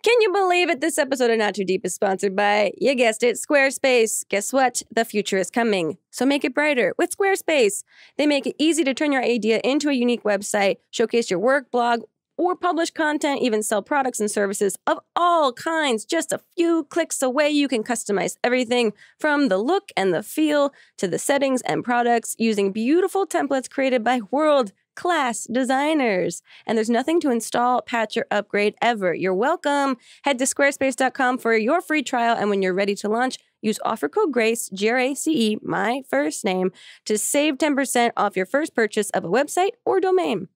Can you believe it? This episode of Not Too Deep is sponsored by, you guessed it, Squarespace. Guess what? The future is coming. So make it brighter with Squarespace. They make it easy to turn your idea into a unique website, showcase your work, blog, or publish content, even sell products and services of all kinds. Just a few clicks away, you can customize everything from the look and the feel to the settings and products using beautiful templates created by world-class designers. And there's nothing to install, patch, or upgrade ever. You're welcome. Head to squarespace.com for your free trial, and when you're ready to launch, use offer code GRACE, G-R-A-C-E, my first name, to save 10% off your first purchase of a website or domain.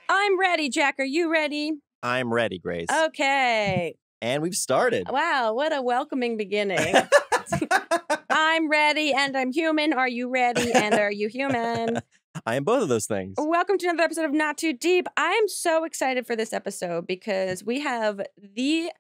I'm ready, Jack. Are you ready? I'm ready, Grace. Okay. And we've started. Wow, what a welcoming beginning. I'm ready and I'm human. Are you ready and are you human? I am both of those things. Welcome to another episode of Not Too Deep. I'm so excited for this episode because we have the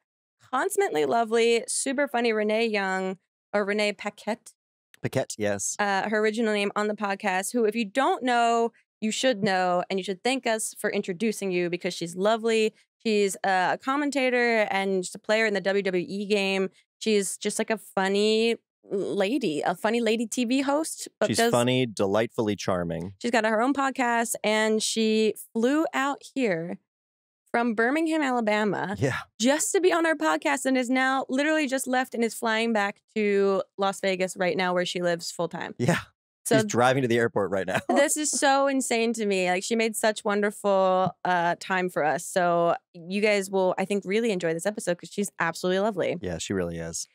consummately lovely, super funny Renee Young, or Renee Paquette. Paquette, yes. Her original name on the podcast, who, if you don't know, you should know, and you should thank us for introducing you because she's lovely. She's a commentator and just a player in the WWE game. She's just like a funny lady TV host. But she's funny, delightfully charming. She's got her own podcast, and she flew out here from Birmingham, Alabama, just to be on our podcast, and is now literally just left and is flying back to Las Vegas right now, where she lives full time. Yeah. So she's driving to the airport right now. This is so insane to me. Like, she made such wonderful time for us. So you guys will, I think, really enjoy this episode because she's absolutely lovely. Yeah, she really is.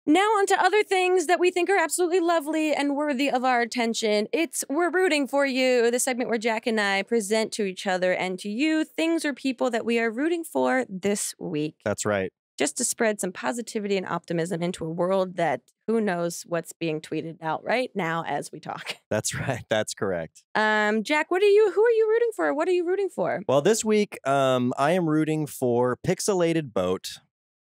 Now on to other things that we think are absolutely lovely and worthy of our attention. It's We're Rooting For You, the segment where Jack and I present to each other and to you things or people that we are rooting for this week. That's right. Just to spread some positivity and optimism into a world that who knows what's being tweeted out right now as we talk. That's right. That's correct. Jack, who are you rooting for? What are you rooting for? Well, this week, I am rooting for Pixelated Boat.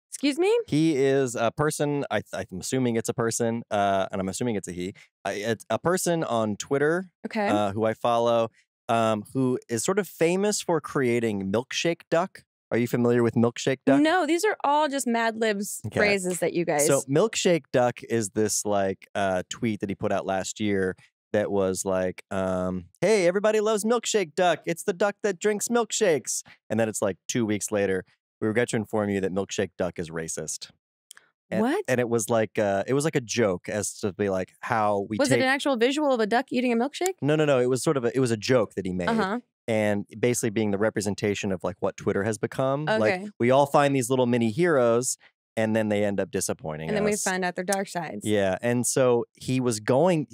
Excuse me? He is a person, I'm assuming it's a person, and I'm assuming it's a he. It's a person on Twitter who I follow, who is sort of famous for creating Milkshake Duck. Are you familiar with Milkshake Duck? No, these are all just Mad Libs phrases that you guys... So Milkshake Duck is this like tweet that he put out last year that was like, hey, everybody loves Milkshake Duck. It's the duck that drinks milkshakes. And then it's like 2 weeks later, we regret to inform you that Milkshake Duck is racist. And, what? And it was like a joke as to be like how we Was it an actual visual of a duck eating a milkshake? No. It was sort of it was a joke that he made. And basically being the representation of like what Twitter has become. Okay. Like we all find these little mini heroes and then they end up disappointing us. And then we find out their dark sides. Yeah. And so they were going to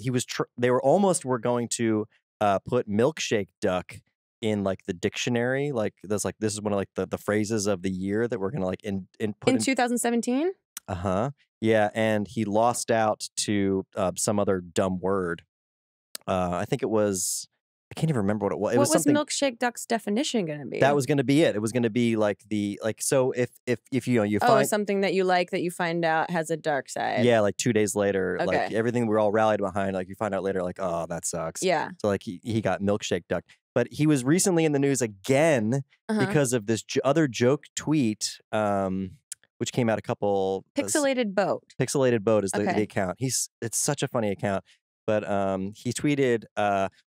put Milkshake Duck in like the dictionary. Like this is one of like the phrases of the year that we're going to like put in 2017? Yeah. And he lost out to some other dumb word. I think it was... I can't even remember what it was. What was Milkshake Duck's definition going to be? That was going to be it. It was going to be like so if you find something that you like that you find out has a dark side. Yeah, like 2 days later, like everything we're all rallied behind, like you find out later, like, oh, that sucks. Yeah. So like he got Milkshake Duck, but he was recently in the news again because of this other joke tweet, which came out a couple. Pixelated Boat. Pixelated Boat is the account. It's such a funny account. But he tweeted,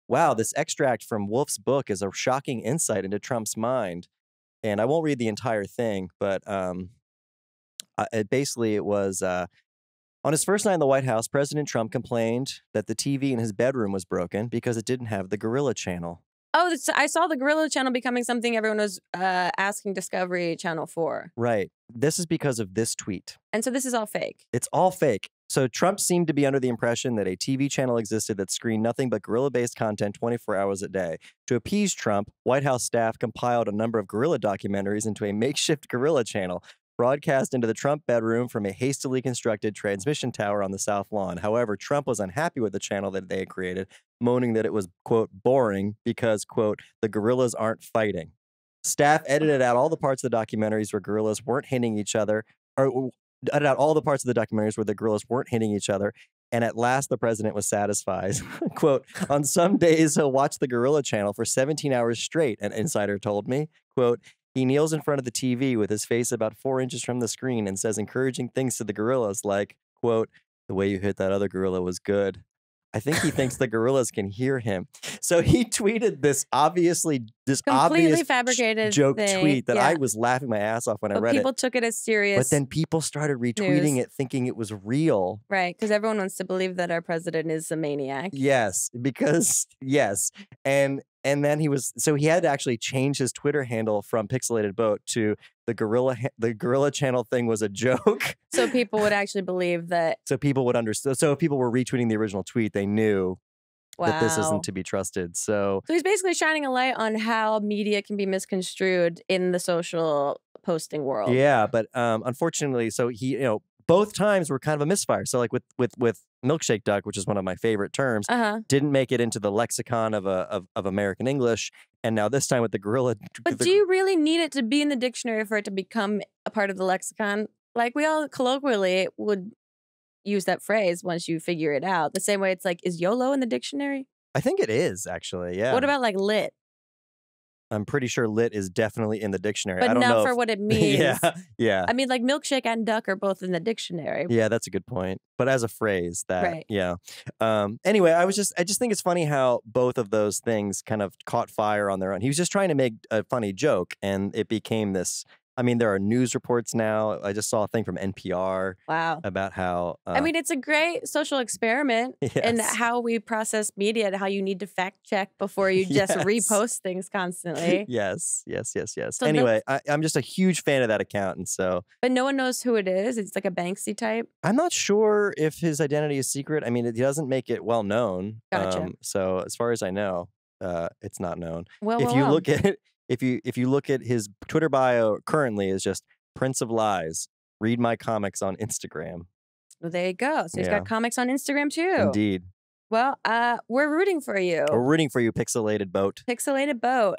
wow, this extract from Wolf's book is a shocking insight into Trump's mind. And I won't read the entire thing, but it was, on his first night in the White House, President Trump complained that the TV in his bedroom was broken because it didn't have the Gorilla Channel. Oh, I saw the Gorilla Channel becoming something everyone was asking Discovery Channel for. Right. This is because of this tweet. And so this is all fake. It's all fake. So Trump seemed to be under the impression that a TV channel existed that screened nothing but gorilla-based content 24 hours a day. To appease Trump, White House staff compiled a number of gorilla documentaries into a makeshift gorilla channel, broadcast into the Trump bedroom from a hastily constructed transmission tower on the South Lawn. However, Trump was unhappy with the channel that they had created, moaning that it was, quote, boring because, quote, the gorillas aren't fighting. Staff edited out all the parts of the documentaries where gorillas weren't hitting each other, or edited out all the parts of the documentaries where the gorillas weren't hitting each other, And at last, the president was satisfied. Quote, on some days, he'll watch the Gorilla Channel for 17 hours straight, an insider told me. Quote, he kneels in front of the TV with his face about 4 inches from the screen and says encouraging things to the gorillas like, quote, the way you hit that other gorilla was good. I think he thinks the gorillas can hear him. So he tweeted this completely obvious fabricated joke thing. tweet that I was laughing my ass off when I read it. People took it as serious. But then people started retweeting it thinking it was real. Right, because everyone wants to believe that our president is a maniac. Yes, because, yes. And then he had to actually change his Twitter handle from Pixelated Boat to the Gorilla Channel thing was a joke. So people would actually believe that. So people would understand. So if people were retweeting the original tweet, they knew that this isn't to be trusted. So he's basically shining a light on how media can be misconstrued in the social posting world. Yeah, but unfortunately, so he, both times were kind of a misfire. So like with milkshake duck, which is one of my favorite terms, didn't make it into the lexicon of American English. And now this time with the gorilla. But do you really need it to be in the dictionary for it to become a part of the lexicon? Like we all colloquially would use that phrase once you figure it out. The same way it's like, is YOLO in the dictionary? I think it is actually, yeah. What about like lit? I'm pretty sure lit is definitely in the dictionary. But I don't not know for what it means. Yeah. I mean, like milkshake and duck are both in the dictionary. Yeah, that's a good point. But as a phrase, Right. Yeah. Anyway, I just think it's funny how both of those things kind of caught fire on their own. He was just trying to make a funny joke, and it became this. I mean, there are news reports now. I just saw a thing from NPR. Wow. About how. I mean, it's a great social experiment in how we process media and how you need to fact check before you just repost things constantly. Yes. So anyway, I'm just a huge fan of that account. And so. But no one knows who it is. It's like a Banksy type. I'm not sure if his identity is secret. I mean, it doesn't make it well known. Gotcha. So as far as I know, it's not known. Well, look at it. If you look at his Twitter bio currently is just Prince of Lies. Read my comics on Instagram. Well, there you go. So he's got comics on Instagram too. Indeed. Well, we're rooting for you. We're rooting for you, Pixelated Boat. Pixelated Boat.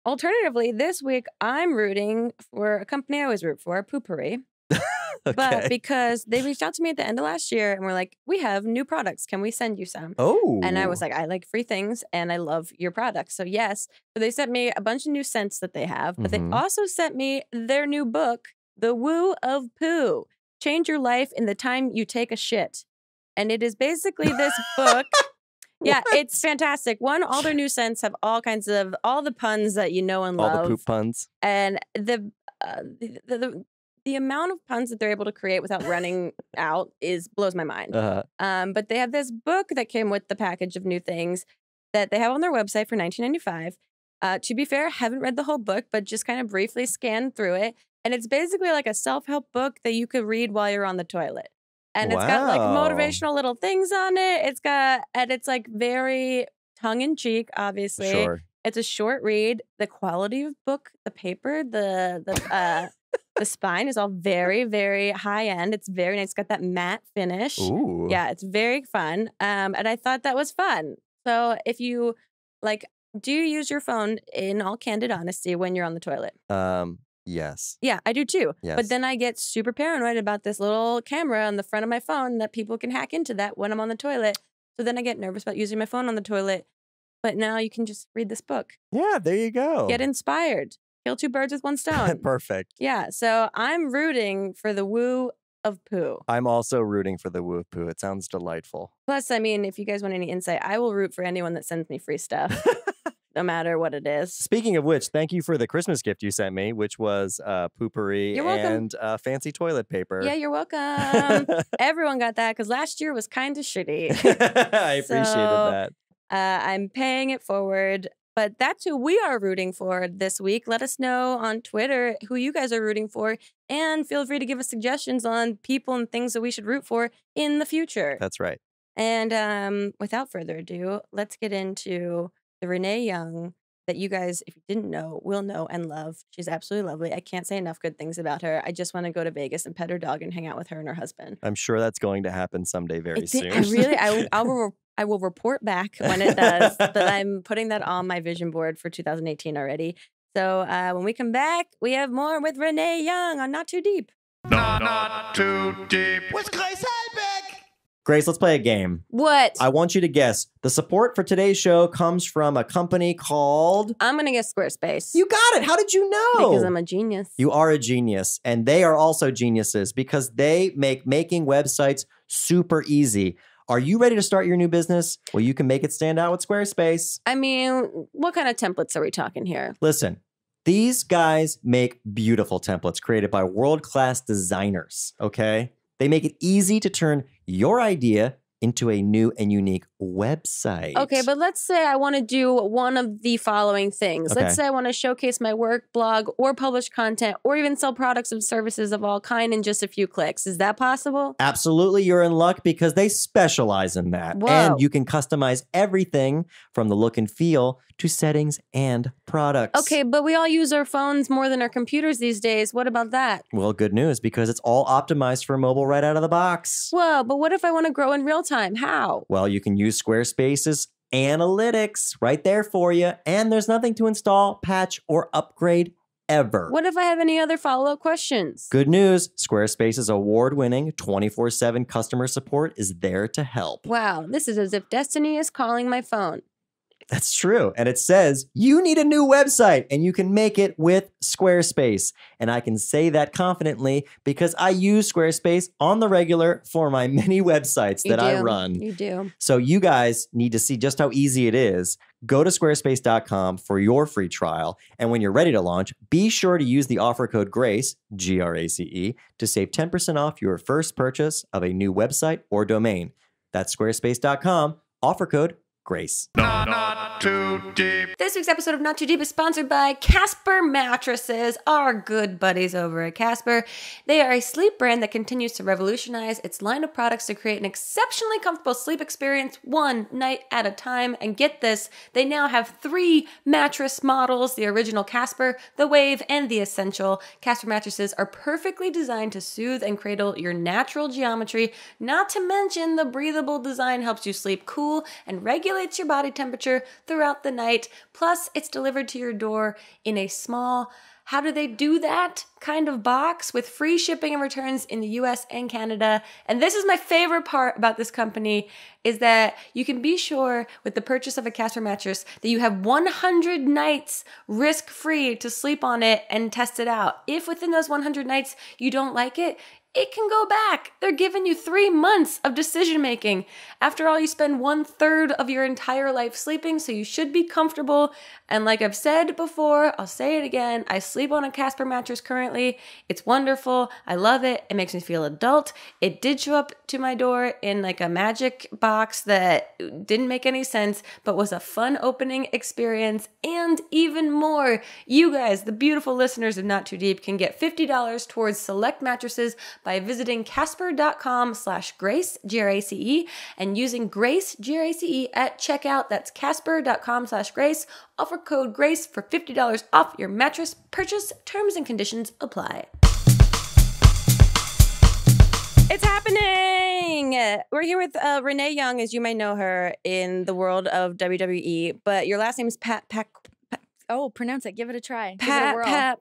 Alternatively, this week I'm rooting for a company I always root for, Poo-Pourri. Okay. But because they reached out to me at the end of last year and were like, we have new products. Can we send you some? Oh. And I was like, I like free things and I love your products. So yes. So they sent me a bunch of new scents that they have, but they also sent me their new book, The Woo of Poo. Change your life in the time you take a shit. And it is basically this book. Yeah, it's fantastic. One, all their new scents have all the puns that you know and love. All the poop puns. And the amount of puns that they're able to create without running out blows my mind. But they have this book that came with the package of new things that they have on their website for $19.95. To be fair, I haven't read the whole book, but just kind of briefly scanned through it. And it's basically like a self-help book that you could read while you're on the toilet. And it's got like motivational little things on it. It's like very tongue-in-cheek, obviously. Sure. It's a short read. The quality of book, the paper, the spine is all very, very high end. It's very nice. It's got that matte finish. Ooh. Yeah, it's very fun. And I thought that was fun. So if you do you use your phone in all candid honesty when you're on the toilet? Yes. Yeah, I do too. Yes. But then I get super paranoid about this little camera on the front of my phone that people can hack into that when I'm on the toilet. So then I get nervous about using my phone on the toilet. But now you can just read this book. Yeah, there you go. Get inspired. Kill two birds with one stone. Perfect. Yeah, so I'm rooting for the Woo of Poo. I'm also rooting for the Woo of Poo. It sounds delightful. Plus, I mean, if you guys want any insight, I will root for anyone that sends me free stuff. No matter what it is. Speaking of which, thank you for the Christmas gift you sent me, which was Poo-Pourri and fancy toilet paper. Yeah, you're welcome. Everyone got that because last year was kind of shitty. I appreciated that. I'm paying it forward. But that's who we are rooting for this week. Let us know on Twitter who you guys are rooting for. And feel free to give us suggestions on people and things that we should root for in the future. That's right. And without further ado, let's get into the Renee Young that you guys, if you didn't know, will know and love. She's absolutely lovely. I can't say enough good things about her. I just want to go to Vegas and pet her dog and hang out with her and her husband. I'm sure that's going to happen someday very soon. I will report back when it does, but I'm putting that on my vision board for 2018 already. So when we come back, we have more with Renee Young on Not Too Deep. Not too deep. With Grace Helbig. Grace, let's play a game. What? I want you to guess. The support for today's show comes from a company called... I'm going to guess Squarespace. You got it. How did you know? Because I'm a genius. You are a genius. And they are also geniuses because they make making websites super easy. Are you ready to start your new business? Well, you can make it stand out with Squarespace. I mean, what kind of templates are we talking here? Listen, these guys make beautiful templates created by world-class designers, okay? They make it easy to turn your idea into a new and unique website. Okay, but let's say I want to do one of the following things. Okay. Let's say I want to showcase my work, blog, or publish content, or even sell products and services of all kind in just a few clicks. Is that possible? Absolutely, you're in luck because they specialize in that. Whoa. And you can customize everything from the look and feel to settings and products. Okay, but we all use our phones more than our computers these days. What about that? Well, good news because it's all optimized for mobile right out of the box. Whoa, but what if I want to grow in real time? How? Well, you can use Squarespace's analytics right there for you, and there's nothing to install, patch, or upgrade ever. What if I have any other follow-up questions? Good news, Squarespace's award-winning 24/7 customer support is there to help. Wow, this is as if destiny is calling my phone. That's true. And it says you need a new website and you can make it with Squarespace. And I can say that confidently because I use Squarespace on the regular for my many websites that I run. You do. So you guys need to see just how easy it is. Go to squarespace.com for your free trial. And when you're ready to launch, be sure to use the offer code GRACE, GRACE, to save 10% off your first purchase of a new website or domain. That's squarespace.com, offer code GRACE. Not too deep. This week's episode of Not Too Deep is sponsored by Casper Mattresses, our good buddies over at Casper. They are a sleep brand that continues to revolutionize its line of products to create an exceptionally comfortable sleep experience one night at a time. And get this, they now have 3 mattress models, the original Casper, the Wave, and the Essential. Casper mattresses are perfectly designed to soothe and cradle your natural geometry, not to mention the breathable design helps you sleep cool and regulates your body temperature throughout the night. Plus, it's delivered to your door in a small, how do they do that kind of box with free shipping and returns in the US and Canada. And this is my favorite part about this company is that you can be sure with the purchase of a Casper mattress that you have 100 nights risk-free to sleep on it and test it out. If within those 100 nights you don't like it, it can go back. They're giving you 3 months of decision making. After all, you spend 1/3 of your entire life sleeping, so you should be comfortable. And like I've said before, I'll say it again, I sleep on a Casper mattress currently. It's wonderful. I love it. It makes me feel adult. It did show up to my door in like a magic box that didn't make any sense, but was a fun opening experience. And even more, you guys, the beautiful listeners of Not Too Deep, can get $50 towards select mattresses by visiting casper.com/grace, Grace, and using Grace, Grace, at checkout. That's casper.com/grace. Offer code GRACE for $50 off your mattress purchase. Terms and conditions apply. It's happening! We're here with Renee Young, as you may know her in the world of WWE, but your last name is Oh, pronounce it. Give it a try. Give it a whirl. Paquette.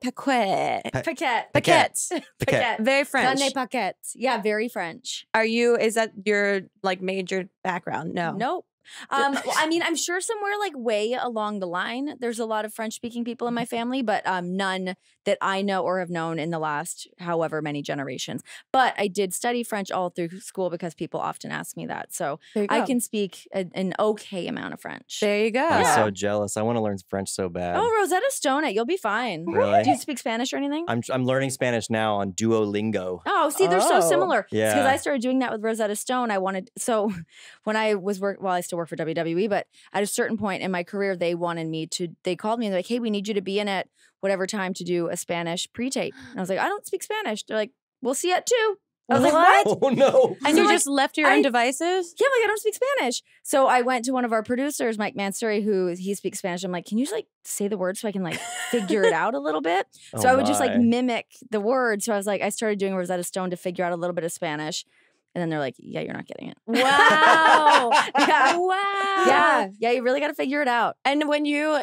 Paquette. Paquette. Very French. Sunday Paquette. Yeah, very French. Is that your like major background? No. Nope. Well, I mean, I'm sure somewhere like way along the line, there's a lot of French-speaking people in my family, but none that I know or have known in the last however many generations. But I did study French all through school because people often ask me that. So I can speak an okay amount of French. There you go. I'm so jealous. I want to learn French so bad. Oh, Rosetta Stone it. You'll be fine. Really? Do you speak Spanish or anything? I'm learning Spanish now on Duolingo. Oh, see, they're so similar. Yeah. Because I started doing that with Rosetta Stone. So when I was I still work for WWE, but at a certain point in my career, they called me and they're like, hey, we need you to be in at whatever time to do a Spanish pre-tape. And I was like, I don't speak Spanish. They're like, we'll see you at 2. I was like, what? Oh, no. And you just left your own devices? Yeah, I'm like, I don't speak Spanish. So I went to one of our producers, Mike Mansuri, he speaks Spanish. I'm like, can you just like say the words so I can like figure it out a little bit? So I would just like mimic the words. So I started doing Rosetta Stone to figure out a little bit of Spanish. And then they're like, yeah, you're not getting it. Wow. Yeah. Wow. Yeah, you really got to figure it out. And when you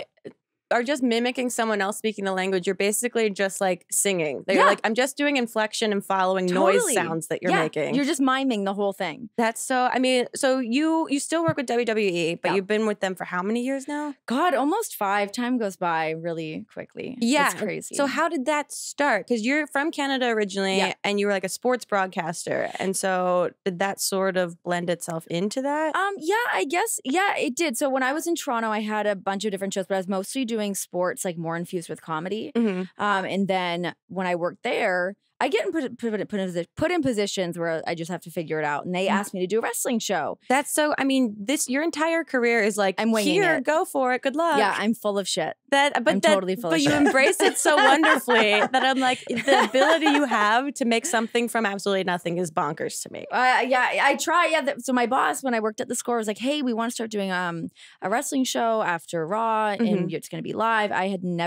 are just mimicking someone else speaking the language, you're basically just like singing. You're like, I'm just doing inflection and following noise sounds that you're making. You're just miming the whole thing. That's so, I mean, so you still work with WWE, but you've been with them for how many years now? God, almost 5. Time goes by really quickly. Yeah. It's crazy. So how did that start? Because you're from Canada originally and you were like a sports broadcaster. And so did that sort of blend itself into that? Yeah, I guess. Yeah, it did. So when I was in Toronto, I had a bunch of different shows, but I was mostly doing sports, like more infused with comedy. And then when I worked there, I get put in positions where I just have to figure it out. And they asked me to do a wrestling show. That's so, I mean, your entire career is like, I'm winging it. Go for it. Good luck. Yeah, I'm full of shit. I'm totally full of shit. But you embrace it so wonderfully that I'm like, the ability you have to make something from absolutely nothing is bonkers to me. Yeah, I try. Yeah. So my boss, when I worked at the Score, was like, hey, we want to start doing a wrestling show after Raw and it's going to be live. I didn't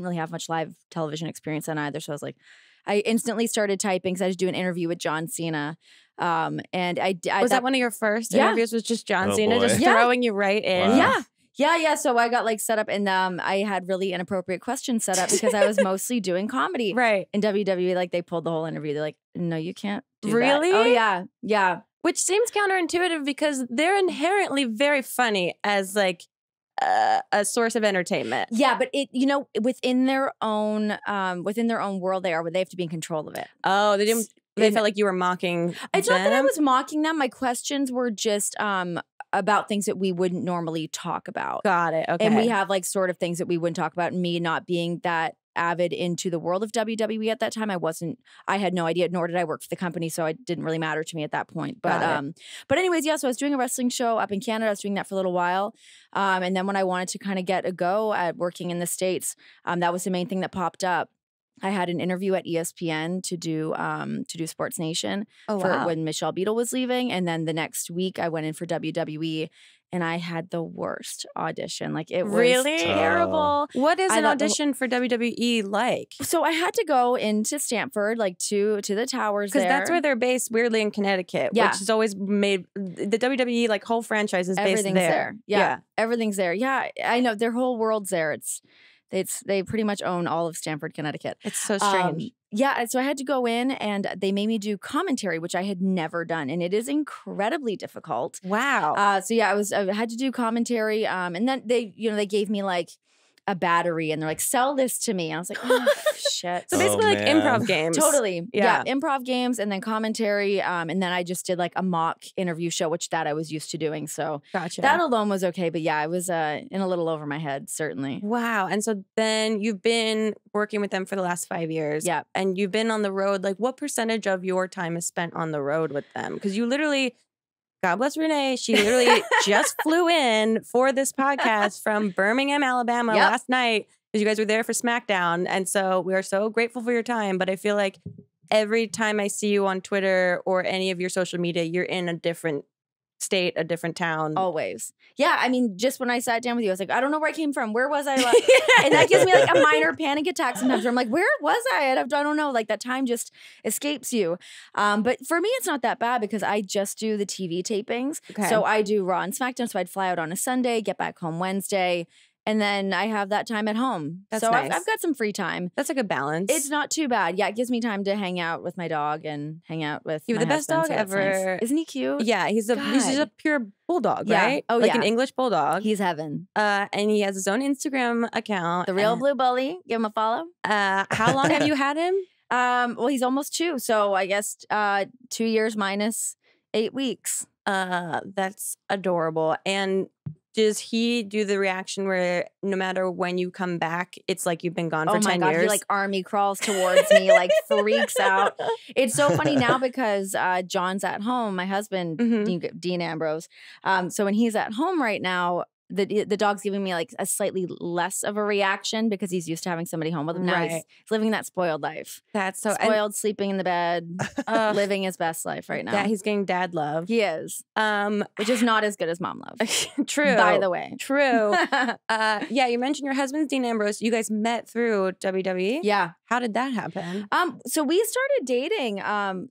really have much live television experience then either. So I was like, I instantly started typing because I was doing an interview with John Cena. And was that one of your first interviews? Was just John Cena just boy. throwing you right in? Wow. Yeah. So I got like set up and I had really inappropriate questions set up because I was mostly doing comedy. Right. In WWE, like they pulled the whole interview. They're like, no, you can't do really? that. Oh, yeah. Yeah. Which seems counterintuitive because they're inherently very funny as like a source of entertainment. Yeah, but within their own world they have to be in control of it. Oh, they felt like you were mocking It's them? not that I was mocking them. My questions were just about things that we wouldn't normally talk about. Got it. Okay. And we have like sort of things that we wouldn't talk about. Me not being that avid into the world of WWE at that time. I had no idea, nor did I work for the company, so it didn't really matter to me at that point. But anyways, yeah, so I was doing a wrestling show up in Canada. I was doing that for a little while. And then when I wanted to kind of get a go at working in the States, that was the main thing that popped up. I had an interview at ESPN to do Sports Nation when Michelle Beadle was leaving. And then the next week I went in for WWE and I had the worst audition. Like it was really terrible. What is an audition for WWE like? So I had to go into Stamford, like to the towers there. Because that's where they're based, weirdly, in Connecticut. Yeah. Which has always made the WWE like whole franchise is based Everything's there. Yeah. Everything's there. Yeah. I know. Their whole world's there. They pretty much own all of Stamford, Connecticut. It's so strange. Yeah, so I had to go in and they made me do commentary, which I had never done, and it is incredibly difficult. Wow. So yeah, I had to do commentary, and then they gave me like a battery, and they're like, "Sell this to me." I was like, "Oh shit!" So basically, like improv games. Totally, yeah, improv games, and then commentary, and then I just did like a mock interview show, which I was used to doing. So gotcha. That alone was okay, but yeah, I was in a little over my head, certainly. Wow. And so then you've been working with them for the last 5 years. Yeah, and you've been on the road. Like, what percentage of your time is spent on the road with them? Because you literally. God bless Renee. She literally just flew in for this podcast from Birmingham, Alabama last night because you guys were there for SmackDown. And so we are so grateful for your time. But I feel like every time I see you on Twitter or any of your social media, you're in a different state, a different town. Always. Yeah. I mean, just when I sat down with you, I was like, I don't know where I came from. Where was I? And that gives me like a minor panic attack sometimes where I'm like, where was I? I don't know. Like that time just escapes you. But for me, it's not that bad because I just do the TV tapings. Okay. So I do Raw and SmackDown. So I'd fly out on a Sunday, get back home Wednesday. And then I have that time at home. That's so nice. I've got some free time. That's a good balance. It's not too bad. Yeah, it gives me time to hang out with my dog and hang out with you have the best dog ever. Nice. Isn't he cute? Yeah, he's just a pure bulldog, right? Oh, like an English bulldog. He's heaven. And he has his own Instagram account. The Real Blue Bully. Give him a follow. How long have you had him? Well, he's almost 2. So I guess 2 years minus 8 weeks. That's adorable. And does he do the reaction where no matter when you come back, it's like you've been gone for 10 years? Oh my God, he like army crawls towards me, like freaks out. It's so funny now because John's at home, my husband, Dean Ambrose. So when he's at home right now, the dog's giving me like a slightly less of a reaction because he's used to having somebody home with him. Now he's living that spoiled life. That's so spoiled, sleeping in the bed, living his best life right now. Yeah, he's getting dad love. He is, which is not as good as mom love. True, by the way. True. Yeah, you mentioned your husband's Dean Ambrose. You guys met through WWE. Yeah. How did that happen? So we started dating.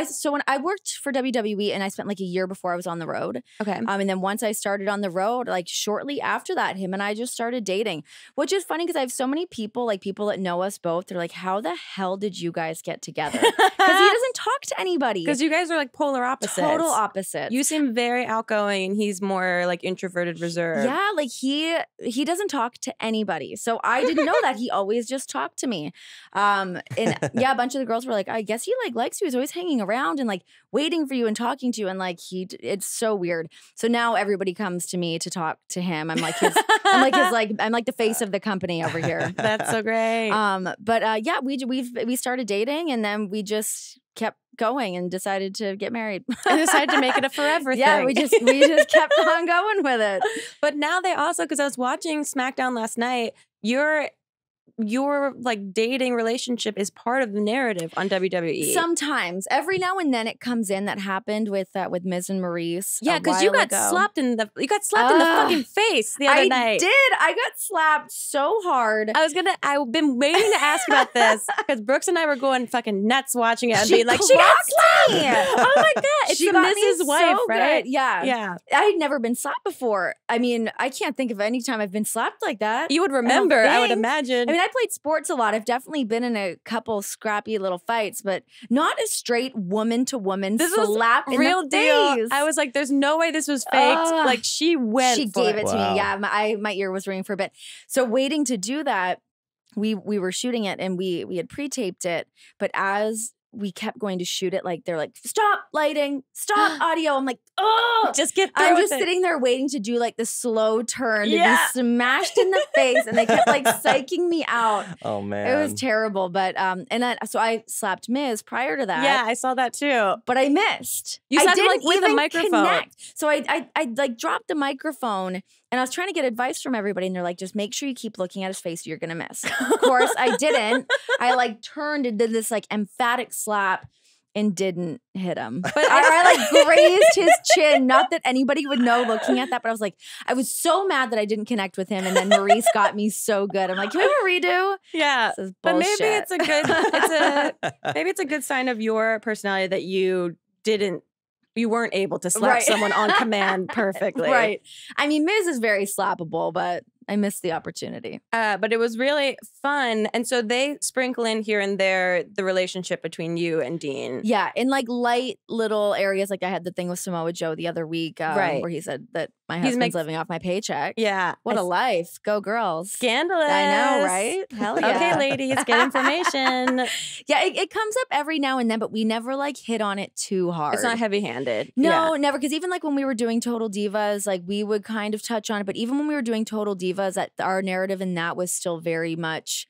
So when I worked for WWE and I spent like a year before I was on the road. Okay. And then once I started on the road, like shortly after that, him and I just started dating, which is funny because I have so many people, like people that know us both. They're like, how the hell did you guys get together? Because he doesn't talk to anybody. Because you guys are like polar opposites. Total opposites. You seem very outgoing and he's more like introverted, reserved. Yeah, like he doesn't talk to anybody. So I didn't know that. He always just talked to me. And yeah, a bunch of the girls were like, I guess he like likes you. He's always hanging around and like waiting for you and talking to you. And like it's so weird. So now everybody comes to me to talk to him. I'm like the face of the company over here. That's so great. Yeah, we started dating and then we just kept going and decided to get married. And decided to make it a forever thing. Yeah, we just kept on going with it. But now they also, because I was watching SmackDown last night, your like dating relationship is part of the narrative on WWE. Sometimes, every now and then, it comes in. That happened with Miz and Maurice. Yeah, because you got slapped in the fucking face the other night. I did. I got slapped so hard. I've been waiting to ask about this because Brooks and I were going fucking nuts watching it and being like, she got slapped. Oh my god, it's she the got Mrs. me wife, so right? Good. Yeah, yeah. I had never been slapped before. I mean, I can't think of any time I've been slapped like that. You would remember, I would imagine. I mean, I played sports a lot. I've definitely been in a couple scrappy little fights, but not a straight woman to woman slap in real the deal. face. I was like, there's no way this was faked. Like she gave it to me. Yeah, my ear was ringing for a bit. So waiting to do that, we were shooting it and we had pre-taped it, but as we kept going to shoot it, like they're like, stop lighting, stop audio. I'm like, oh, just get through I'm with just it. Sitting there waiting to do like the slow turn to be smashed in the face, and they kept like psyching me out. Oh man, it was terrible. But so I slapped Miz prior to that. Yeah, I saw that too. But I missed. You slapped him like with a microphone. Connect. So I like dropped the microphone. And I was trying to get advice from everybody, and they're like, just make sure you keep looking at his face, you're gonna miss. Of course, I didn't. I like turned and did this like emphatic slap and didn't hit him. But I like grazed his chin. Not that anybody would know looking at that, but I was so mad that I didn't connect with him. And then Maurice got me so good. I'm like, can we have a redo? Yeah. But maybe it's a good sign of your personality that you weren't able to slap someone on command perfectly. Right. I mean, Miz is very slappable, but I missed the opportunity. But it was really fun. And so they sprinkle in here and there the relationship between you and Dean. Yeah. In like light little areas. Like I had the thing with Samoa Joe the other week where he said that my husband's living off my paycheck. Yeah. What a life. Go girls. Scandalous. I know, right? Hell yeah. Okay, ladies, get information. Yeah, it comes up every now and then, but we never like hit on it too hard. It's not heavy-handed. No, never. Because even like when we were doing Total Divas, like we would kind of touch on it. But even when we were doing Total Divas, our narrative in that was still very much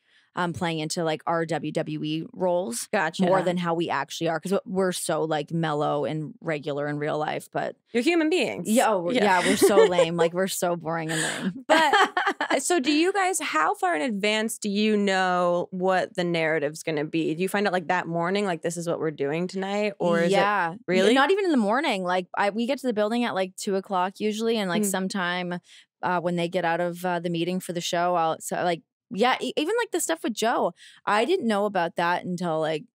playing into like our WWE roles. Gotcha. More than how we actually are, because we're so like mellow and regular in real life. But you're human beings. Yeah, we're so lame. Like we're so boring and lame. But so do you guys, how far in advance do you know what the narrative's going to be? Do you find out like that morning, like this is what we're doing tonight? Or is it really? Not even in the morning. Like we get to the building at like 2:00 usually. And like sometime when they get out of the meeting for the show, even like the stuff with Joe, I didn't know about that until like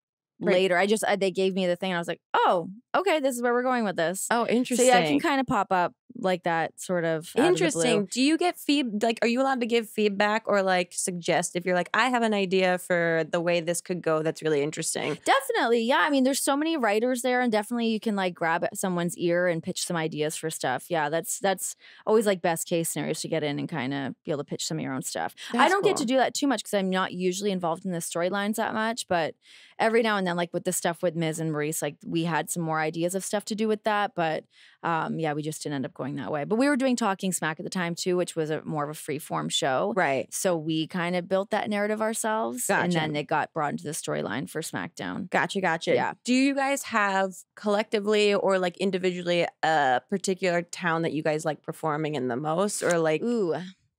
later. They gave me the thing and I was like, oh, okay, this is where we're going with this. Oh, interesting. So yeah, it can kind of pop up like that sort of interesting. Do you get like, are you allowed to give feedback or like suggest if you're like, I have an idea for the way this could go that's really interesting? Definitely. Yeah. I mean, there's so many writers there and definitely you can like grab someone's ear and pitch some ideas for stuff. Yeah. That's always like best case scenarios to get in and kind of be able to pitch some of your own stuff. I don't get to do that too much because I'm not usually involved in the storylines that much, but every now and then, like with the stuff with Miz and Maurice, like we had some more ideas of stuff to do with that, but we just didn't end up going that way. But we were doing Talking Smack at the time too, which was more of a free form show. Right. So we kind of built that narrative ourselves. Gotcha. And then it got brought into the storyline for SmackDown. Gotcha. Yeah. Do you guys have collectively or like individually a particular town that you guys like performing in the most or like... Ooh.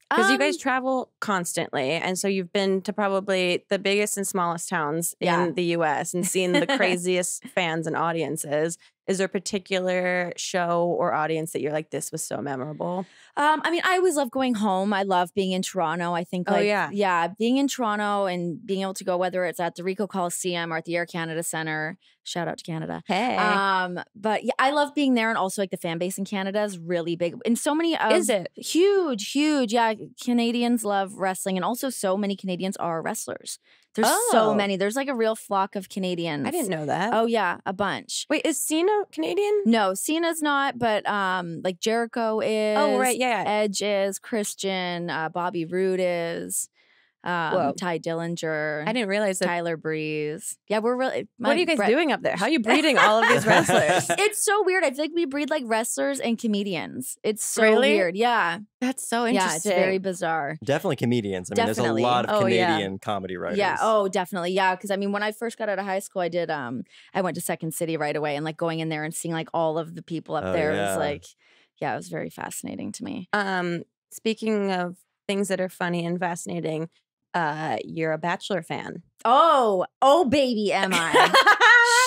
Because you guys travel constantly. And so you've been to probably the biggest and smallest towns in the U.S. and seen the craziest fans and audiences. Is there a particular show or audience that you're like, this was so memorable? I mean, I always love going home. I love being in Toronto. I think, like, yeah, being in Toronto and being able to go, whether it's at the Ricoh Coliseum or at the Air Canada Center. Shout out to Canada. Hey. But yeah, I love being there, and also like the fan base in Canada is really big. And so many Is it? Huge. Yeah, Canadians love wrestling, and also so many Canadians are wrestlers. There's so many. There's like a real flock of Canadians. I didn't know that. Oh yeah, a bunch. Wait, is Cena Canadian? No, Cena's not, but like Jericho is. Oh, right, yeah. Edge is, Christian, Bobby Roode is, Ty Dillinger. I didn't realize that. Tyler Breeze. Yeah, we're really. What are you guys doing up there? How are you breeding all of these wrestlers? It's so weird. I feel like we breed like wrestlers and comedians. It's so Really? weird. Yeah. That's so Yeah, interesting. it's very bizarre. Definitely comedians. I mean, there's Definitely. a lot of Oh, yeah. Canadian comedy writers. Yeah. Oh, definitely. Yeah. Because I mean, when I first got out of high school, I did. I went to Second City right away, and like going in there and seeing like all of the people up there yeah. was like, yeah, it was very fascinating to me. Speaking of things that are funny and fascinating, you're a Bachelor fan. Oh, baby, am I?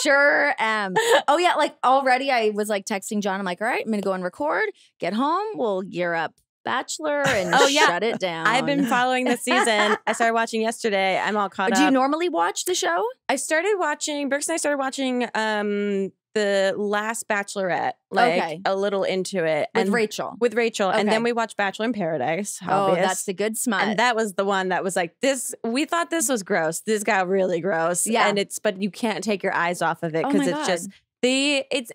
Sure am. Oh yeah, like already I was like texting John. I'm like, all right, I'm gonna go and record. Get home, we'll gear up Bachelor and shut it down. I've been following this season. I started watching yesterday. I'm all caught up. Do you normally watch the show? I started watching, Brooks and I started watching the last Bachelorette, like a little into it. With Rachel. With Rachel. Okay. And then we watched Bachelor in Paradise. Oh, Obvious. that's the good smut. And that was the one that was like, this, we thought this was gross. This got really gross. Yeah. And but you can't take your eyes off of it Oh because my it's God. just,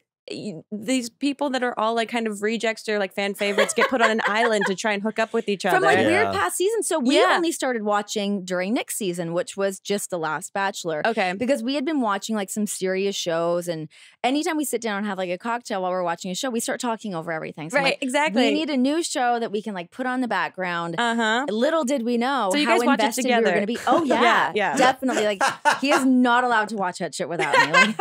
these people that are all like kind of rejects or like fan favorites get put on an island to try and hook up with each other. From like Yeah. weird past seasons. So we only started watching during Nick's season, which was just the last Bachelor. Okay. Because we had been watching like some serious shows, and anytime we sit down and have like a cocktail while we're watching a show, we start talking over everything. So I'm Right, like, exactly. we need a new show that we can like put on the background. Uh-huh. Little did we know So you how guys watch it invested we were together. going to be. Oh yeah, Yeah, yeah. definitely. Like he is not allowed to watch that shit without me. Like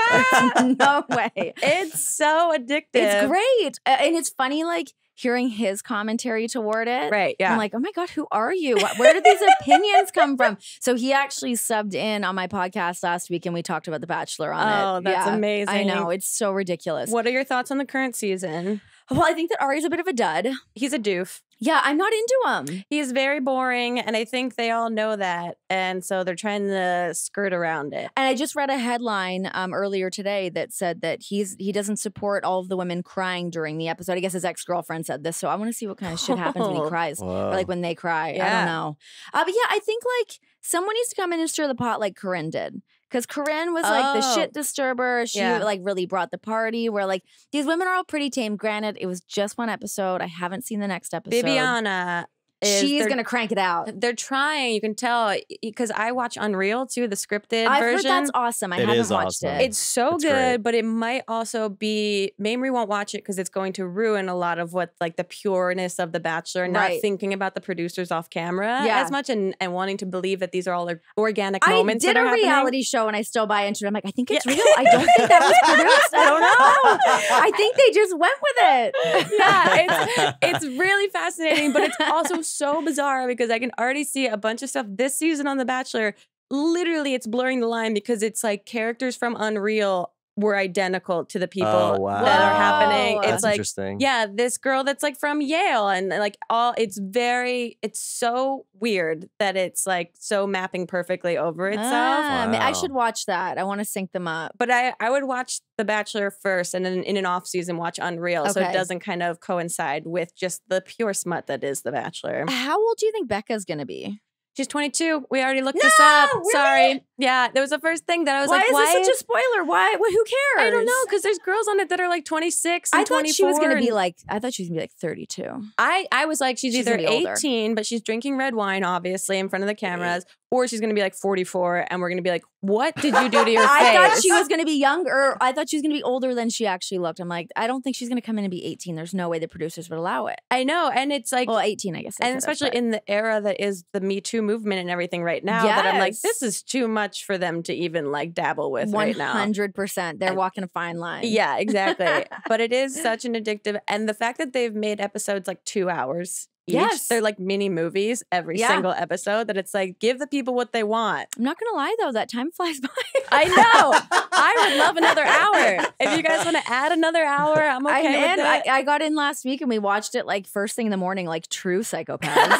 there's no way. It's so addictive. It's great. And it's funny, like, hearing his commentary toward it. Right, yeah. I'm like, oh my God, who are you? Where did these opinions come from? So he actually subbed in on my podcast last week, and we talked about The Bachelor on it. Oh, that's amazing. I know. It's so ridiculous. What are your thoughts on the current season? Well, I think that Ari's a bit of a dud. He's a doof. Yeah, I'm not into him. He's very boring, and I think they all know that, and so they're trying to skirt around it. And I just read a headline earlier today that said that he doesn't support all of the women crying during the episode. I guess his ex-girlfriend said this, so I want to see what kind of shit happens when he cries. Whoa. Or like when they cry. I Yeah. don't know. But yeah, I think like someone needs to come in and stir the pot like Corinne did. Because Corinne was like the shit disturber. She like really brought the party, where like these women are all pretty tame. Granted, it was just one episode. I haven't seen the next episode. Bibiana. She's going to crank it out. They're trying. You can tell because I watch Unreal too, the scripted I've version. heard that's awesome. I haven't watched it. It's so It's good, great. but it might also be Mamrie won't watch it because it's going to ruin a lot of what like the pureness of The Bachelor, not thinking about the producers off camera as much and wanting to believe that these are all like, organic moments. I did that a are happening. reality show and I still buy into it. I'm like, I think it's real. I don't think that was produced. I don't know. I think they just went with it. Yeah, it's really fascinating, but it's also so bizarre because I can already see a bunch of stuff this season on The Bachelor. Literally, it's blurring the line because it's like characters from Unreal were identical to the people that are happening. That's It's like, interesting. yeah, this girl that's like from Yale and like it's so weird that it's like so mapping perfectly over itself. I mean, I Wow. should watch that. I want to sync them up. But I would watch The Bachelor first and then in an off season watch Unreal so it Okay. doesn't kind of coincide with just the pure smut that is The Bachelor. How old do you think Becca's going to be? She's 22. We already looked this up. really? Sorry. Yeah, that was the first thing that I was Why like, is this such a spoiler? Why? Who cares? I don't know because there's girls on it that are like 26 and I thought 24. she was going to be like, I thought she was going to be like 32. I was like, she's either gonna be older. 18, but she's drinking red wine, obviously, in front of the cameras, or she's going to be like 44, and we're going to be like, what did you do to your face? I thought she was going to be younger. I thought she was going to be older than she actually looked. I'm like, I don't think she's going to come in and be 18. There's no way the producers would allow it. I know, and it's like, Well, 18, I guess. and especially in the era that is the Me Too movement and everything right now, that I'm like, Yes. this is too much for them to even like dabble with right now. 100%. They're walking a fine line. Yeah, exactly. But it is such an addictive, and the fact that they've made episodes like 2 hours each. Yes. They're like mini movies every single episode that it's like, give the people what they want. I'm not going to lie, though. That time flies by. I know. I would love another hour. If you guys want to add another hour, I'm okay with that. I got in last week and we watched it like first thing in the morning, like true psychopaths.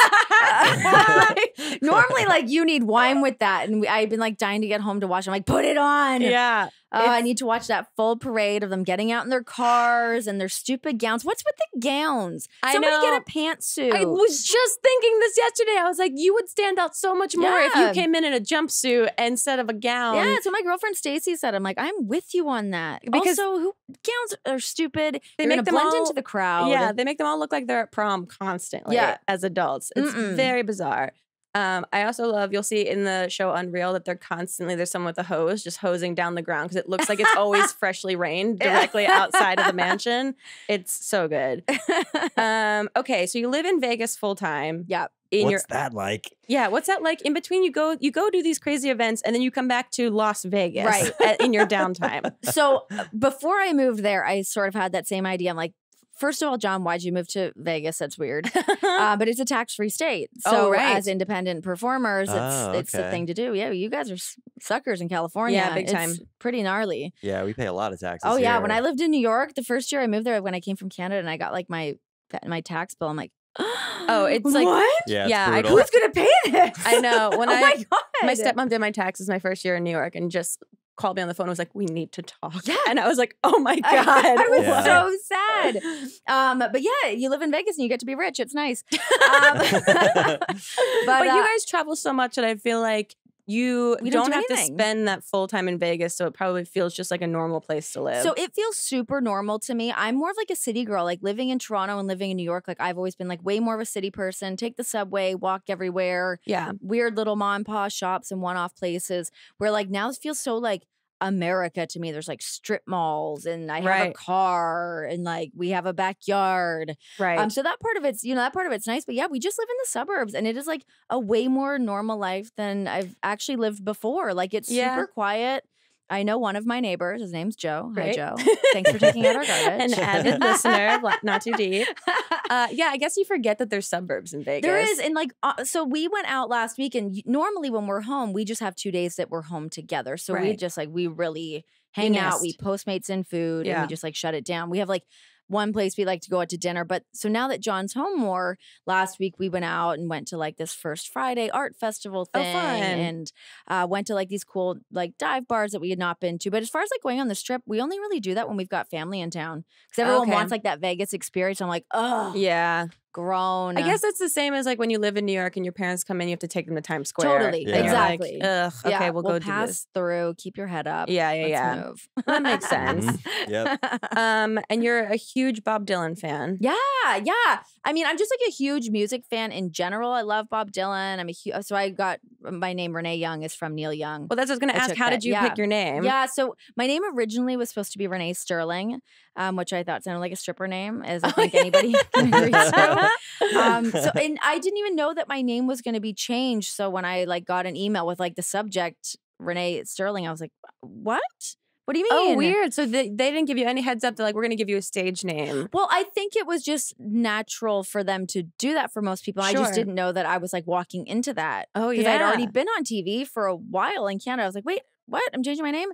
Normally, like you need wine with that. And I've been like dying to get home to watch. I'm like, put it on. Yeah. I need to watch that full parade of them getting out in their cars and their stupid gowns. What's with the gowns? Somebody get a pantsuit. I was just thinking this yesterday. I was like, you would stand out so much more if you came in a jumpsuit instead of a gown. Yeah, so my girlfriend Stacy said, I'm like, I'm with you on that. Because also, gowns are stupid. They make them blend into the crowd. Yeah, they make them all look like they're at prom constantly as adults. It's very bizarre. I also love, you'll see in the show Unreal that there's someone with a hose just hosing down the ground because it looks like it's always freshly rained directly outside of the mansion. It's so good. Okay, so you live in Vegas full time. Yep. What's that like? Yeah, what's that like? In between, you go do these crazy events, and then you come back to Las Vegas in your downtime. So before I moved there, I sort of had that same idea. I'm like, first of all, John, why'd you move to Vegas? That's weird. But it's a tax-free state. So as independent performers, it's the thing to do. Yeah, you guys are suckers in California. Yeah, big time. It's pretty gnarly. Yeah, we pay a lot of taxes Oh, yeah. here. When I lived in New York, the first year I moved there, when I came from Canada and I got like my tax bill, I'm like, oh, it's like what? Yeah, who's gonna pay this? I know. When my God. My stepmom did my taxes my first year in New York and just called me on the phone and was like, we need to talk. Yeah. And I was like, oh my God. I was so sad. But yeah, you live in Vegas and you get to be rich. It's nice. But you guys travel so much that I feel like you don't have to spend that full time in Vegas, so it probably feels just like a normal place to live. So it feels super normal to me. I'm more of like a city girl, like living in Toronto and living in New York. Like I've always been like way more of a city person. Take the subway, walk everywhere. Yeah. Weird little mom and pop shops and one-off places where like now it feels so like America to me. There's like strip malls and I have a car and like we have a backyard. Right. So that part of it's, that part of it's nice. But yeah, we just live in the suburbs and it is like a way more normal life than I've actually lived before. Like it's super quiet. I know one of my neighbors. His name's Joe. Right. Hi, Joe. Thanks for taking out our garbage. An avid listener, not too deep. Yeah, I guess you forget that there's suburbs in Vegas. There is. And like, so we went out last week and normally when we're home, we just have 2 days that we're home together. So we just like, we really hang out. We Postmates in food and we just like shut it down. We have like one place we like to go out to dinner. But so now that John's home more, last week we went out and went to like this First Friday art festival thing. Oh, fun. And went to like these cool like dive bars that we had not been to. But as far as like going on the strip, we only really do that when we've got family in town. Because everyone wants like that Vegas experience. I'm like, oh. Yeah. Grown. I guess it's the same as like when you live in New York and your parents come in, you have to take them to Times Square. Totally. Yeah. Exactly. Like, ugh, okay, we'll go pass do this. through, keep your head up. Yeah. Let's move. That makes sense. Yep. And you're a huge Bob Dylan fan. Yeah. I mean, I'm just like a huge music fan in general. I love Bob Dylan. So I got my name Renee Young is from Neil Young. Well, that's what I was going to ask. How did you pick your name? Yeah. So my name originally was supposed to be Renee Sterling, which I thought sounded like a stripper name, as I think anybody can agree to. And I didn't even know that my name was going to be changed. So when I like got an email with like the subject Renee Sterling, I was like, what? What do you mean? Oh, weird. So they didn't give you any heads up. They're like, we're going to give you a stage name. Well, I think it was just natural for them to do that for most people. Sure. I just didn't know that I was like walking into that. Oh, yeah. Because I'd already been on TV for a while in Canada. I was like, wait, what? I'm changing my name?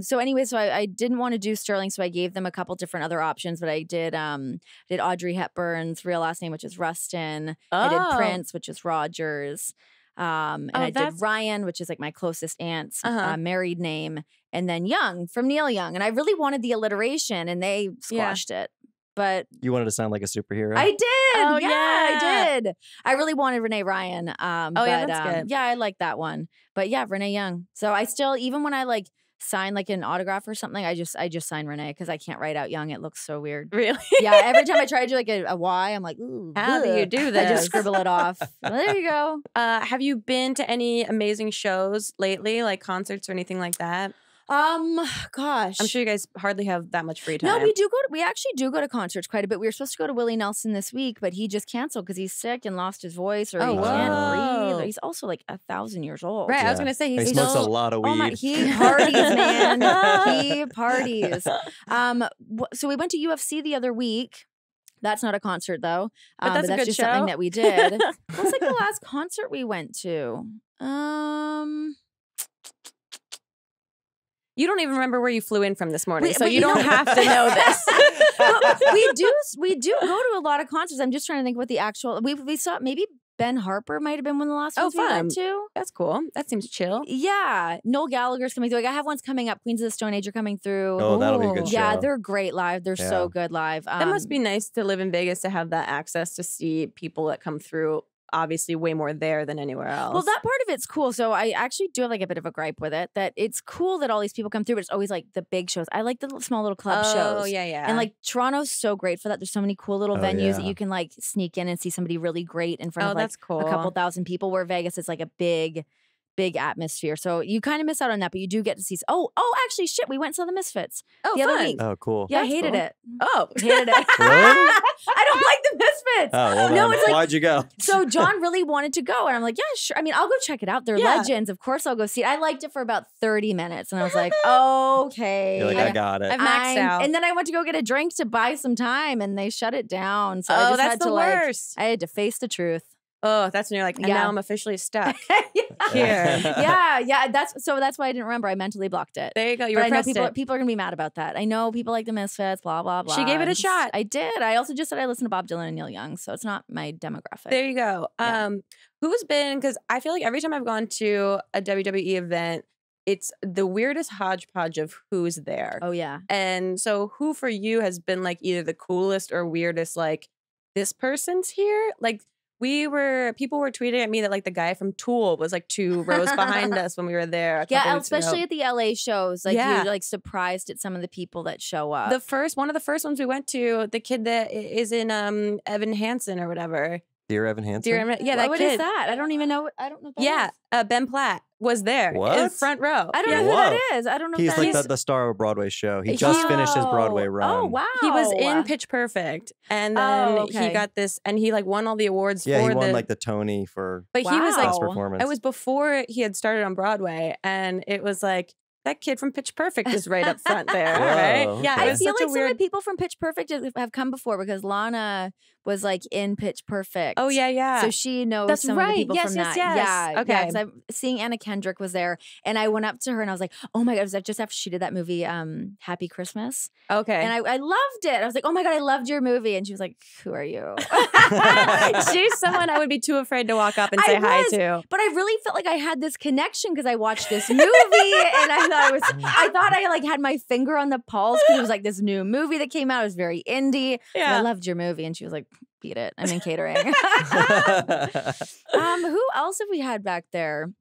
So anyway, so I didn't want to do Sterling, so I gave them a couple different other options, but I did Audrey Hepburn's real last name, which is Rustin. I did Prince, which is Rogers. And I did Ryan, which is like my closest aunt's married name, and then Young from Neil Young. And I really wanted the alliteration, and they squashed it. But you wanted to sound like a superhero? I did. Oh, yeah, I did. I really wanted Renee Ryan. Yeah, that's good. Yeah, I like that one. But yeah, Renee Young. So I still, even when I like sign like an autograph or something, I just sign Renee because I can't write out Young. It looks so weird. Really? Yeah. Every time I try to do like a Y, I'm like, ooh, how do you do this? I just scribble it off. Well, there you go. Have you been to any amazing shows lately, like concerts or anything like that? Gosh, I'm sure you guys hardly have that much free time. No, we actually do go to concerts quite a bit. We were supposed to go to Willie Nelson this week, but he just canceled because he's sick and lost his voice, or he can't breathe. He's also like 1,000 years old. Right, I was gonna say he smokes a lot of weed. He parties, man. He parties. So we went to UFC the other week. That's not a concert though. But that's a that's good just show. something that we did. What was like the last concert we went to? You don't even remember where you flew in from this morning, so but you don't have to know this. But we do go to a lot of concerts. I'm just trying to think what the actual we saw. Maybe Ben Harper might have been one of the last ones we went to. That's cool. That seems chill. Yeah, Noel Gallagher's coming through. Like, I have ones coming up. Queens of the Stone Age are coming through. Oh, that'll be a good show. Yeah, they're great live. They're so good live. That must be nice to live in Vegas to have that access to see people that come through. Obviously, way more there than anywhere else. Well, that part of it's cool. So I actually do have like a bit of a gripe with it. That it's cool that all these people come through, but it's always like the big shows. I like the small little club shows. Oh, yeah. And like Toronto's so great for that. There's so many cool little venues that you can like sneak in and see somebody really great in front of like that's cool. a couple thousand people. Where Vegas is like a big atmosphere. So you kind of miss out on that, but you do get to see. Oh, actually, shit, we went and saw the Misfits the other week. Oh, cool. Yeah, That's I hated cool. it. Oh, Hated it. Really? I don't like the Misfits. Oh, well, No, then it's like- why'd you go? So John really wanted to go, and I'm like, yeah, sure. I mean, I'll go check it out. They're legends. Of course, I'll go see it. I liked it for about 30 minutes, and I was like, okay. You're like, I got it. I've maxed out. And then I went to go get a drink to buy some time, and they shut it down. So I just that's had the to worst. I had to face the truth. Oh, that's when you're like, and Yeah. now I'm officially stuck Yeah. here. Yeah. That's why I didn't remember. I mentally blocked it. There you go. You But I know repressed people are gonna be mad about that. I know people like the Misfits, blah blah blah. She gave it a shot. I did. I also just said I listen to Bob Dylan and Neil Young, so it's not my demographic. There you go. Yeah. Who's been, because I feel like every time I've gone to a WWE event, it's the weirdest hodgepodge of who's there. Oh yeah. And so who for you has been like either the coolest or weirdest, like this person's here? Like people were tweeting at me that like the guy from Tool was like 2 rows behind us when we were there. A couple Yeah, weeks especially ago. at the LA shows. Like Yeah. you're like surprised at some of the people that show up. One of the first ones we went to, the kid that is in Evan Hansen or whatever. Dear Evan Hansen? Dear Evan, yeah, that what kid. is that? I don't even know. I don't know. What that Yeah, is. Ben Platt was there in What? front row. I don't Yeah. know who Whoa. that is. I don't know. He's who that like is. the star of a Broadway show. He just finished his Broadway run. Oh wow. He was in Pitch Perfect, and then okay. he got this, and he like won all the awards Yeah, for he won the. like the Tony for But he was like, best performance. it was before he had started on Broadway, and it was like that kid from Pitch Perfect is right up front there, Whoa, right? Yeah, okay. it I was feel such like a some of the weird. people from Pitch Perfect have come before because Lana was like in Pitch Perfect. Oh yeah. So she knows That's some of right. the people Yes, from yes, that. yes. Yeah. Okay. Yeah, 'cause I'm seeing Anna Kendrick was there, and I went up to her and I was like, "Oh my god!" It was just after she did that movie, Happy Christmas, Okay. and I loved it. I was like, "Oh my god, I loved your movie!" And she was like, "Who are you?" She's someone I would be too afraid to walk up and I say hi was. to. But I really felt like I had this connection because I watched this movie, and I thought I like had my finger on the pulse because it was like this new movie that came out. It was very indie. Yeah. I loved your movie, and she was like, "Beat it! I'm in catering." Who else have we had back there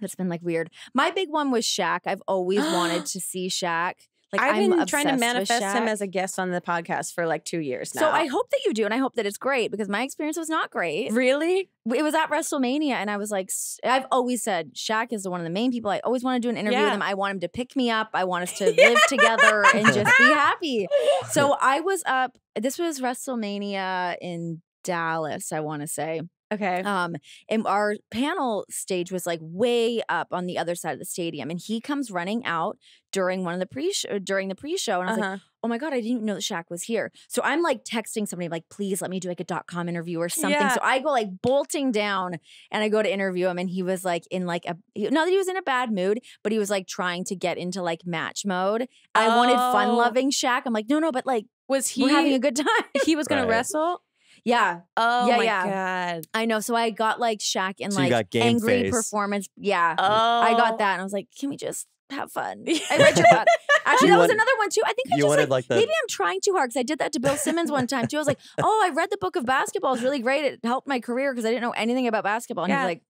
that's been like weird? My big one was Shaq. I've always wanted to see Shaq. Like I've I'm been trying to obsessed with manifest him Shaq. as a guest on the podcast for like 2 years now. So I hope that you do, and I hope that it's great because my experience was not great. really. It was at WrestleMania, and I was like, I've always said Shaq is one of the main people. I always want to do an interview with him. I want him to pick me up. I want us to live together and just be happy. So I was up. This was WrestleMania in Dallas, I want to say. Okay. And our panel stage was like way up on the other side of the stadium, and he comes running out during one of the pre-show, and I was like, "Oh my god, I didn't even know that Shaq was here." So I'm like texting somebody like, "Please let me do like a .com interview or something." Yeah. So I go like bolting down, and I go to interview him, and he was like in like not that he was in a bad mood, but he was like trying to get into like match mode. I wanted fun-loving Shaq. I'm like, no, but like Was he we're having a good time. He was going Right. to wrestle? Yeah. Oh Yeah, my yeah. god. I know. So I got like Shaq in So you like got game angry face. performance. Yeah. Oh. I got that. And I was like, can we just have fun? I read your book. Actually, You that was want- another one too. I think I you just wanted, like, the- maybe I'm trying too hard because I did that to Bill Simmons one time too. I was like, oh, I read the book of basketball. It's really great. It helped my career because I didn't know anything about basketball. And he Yeah. was like,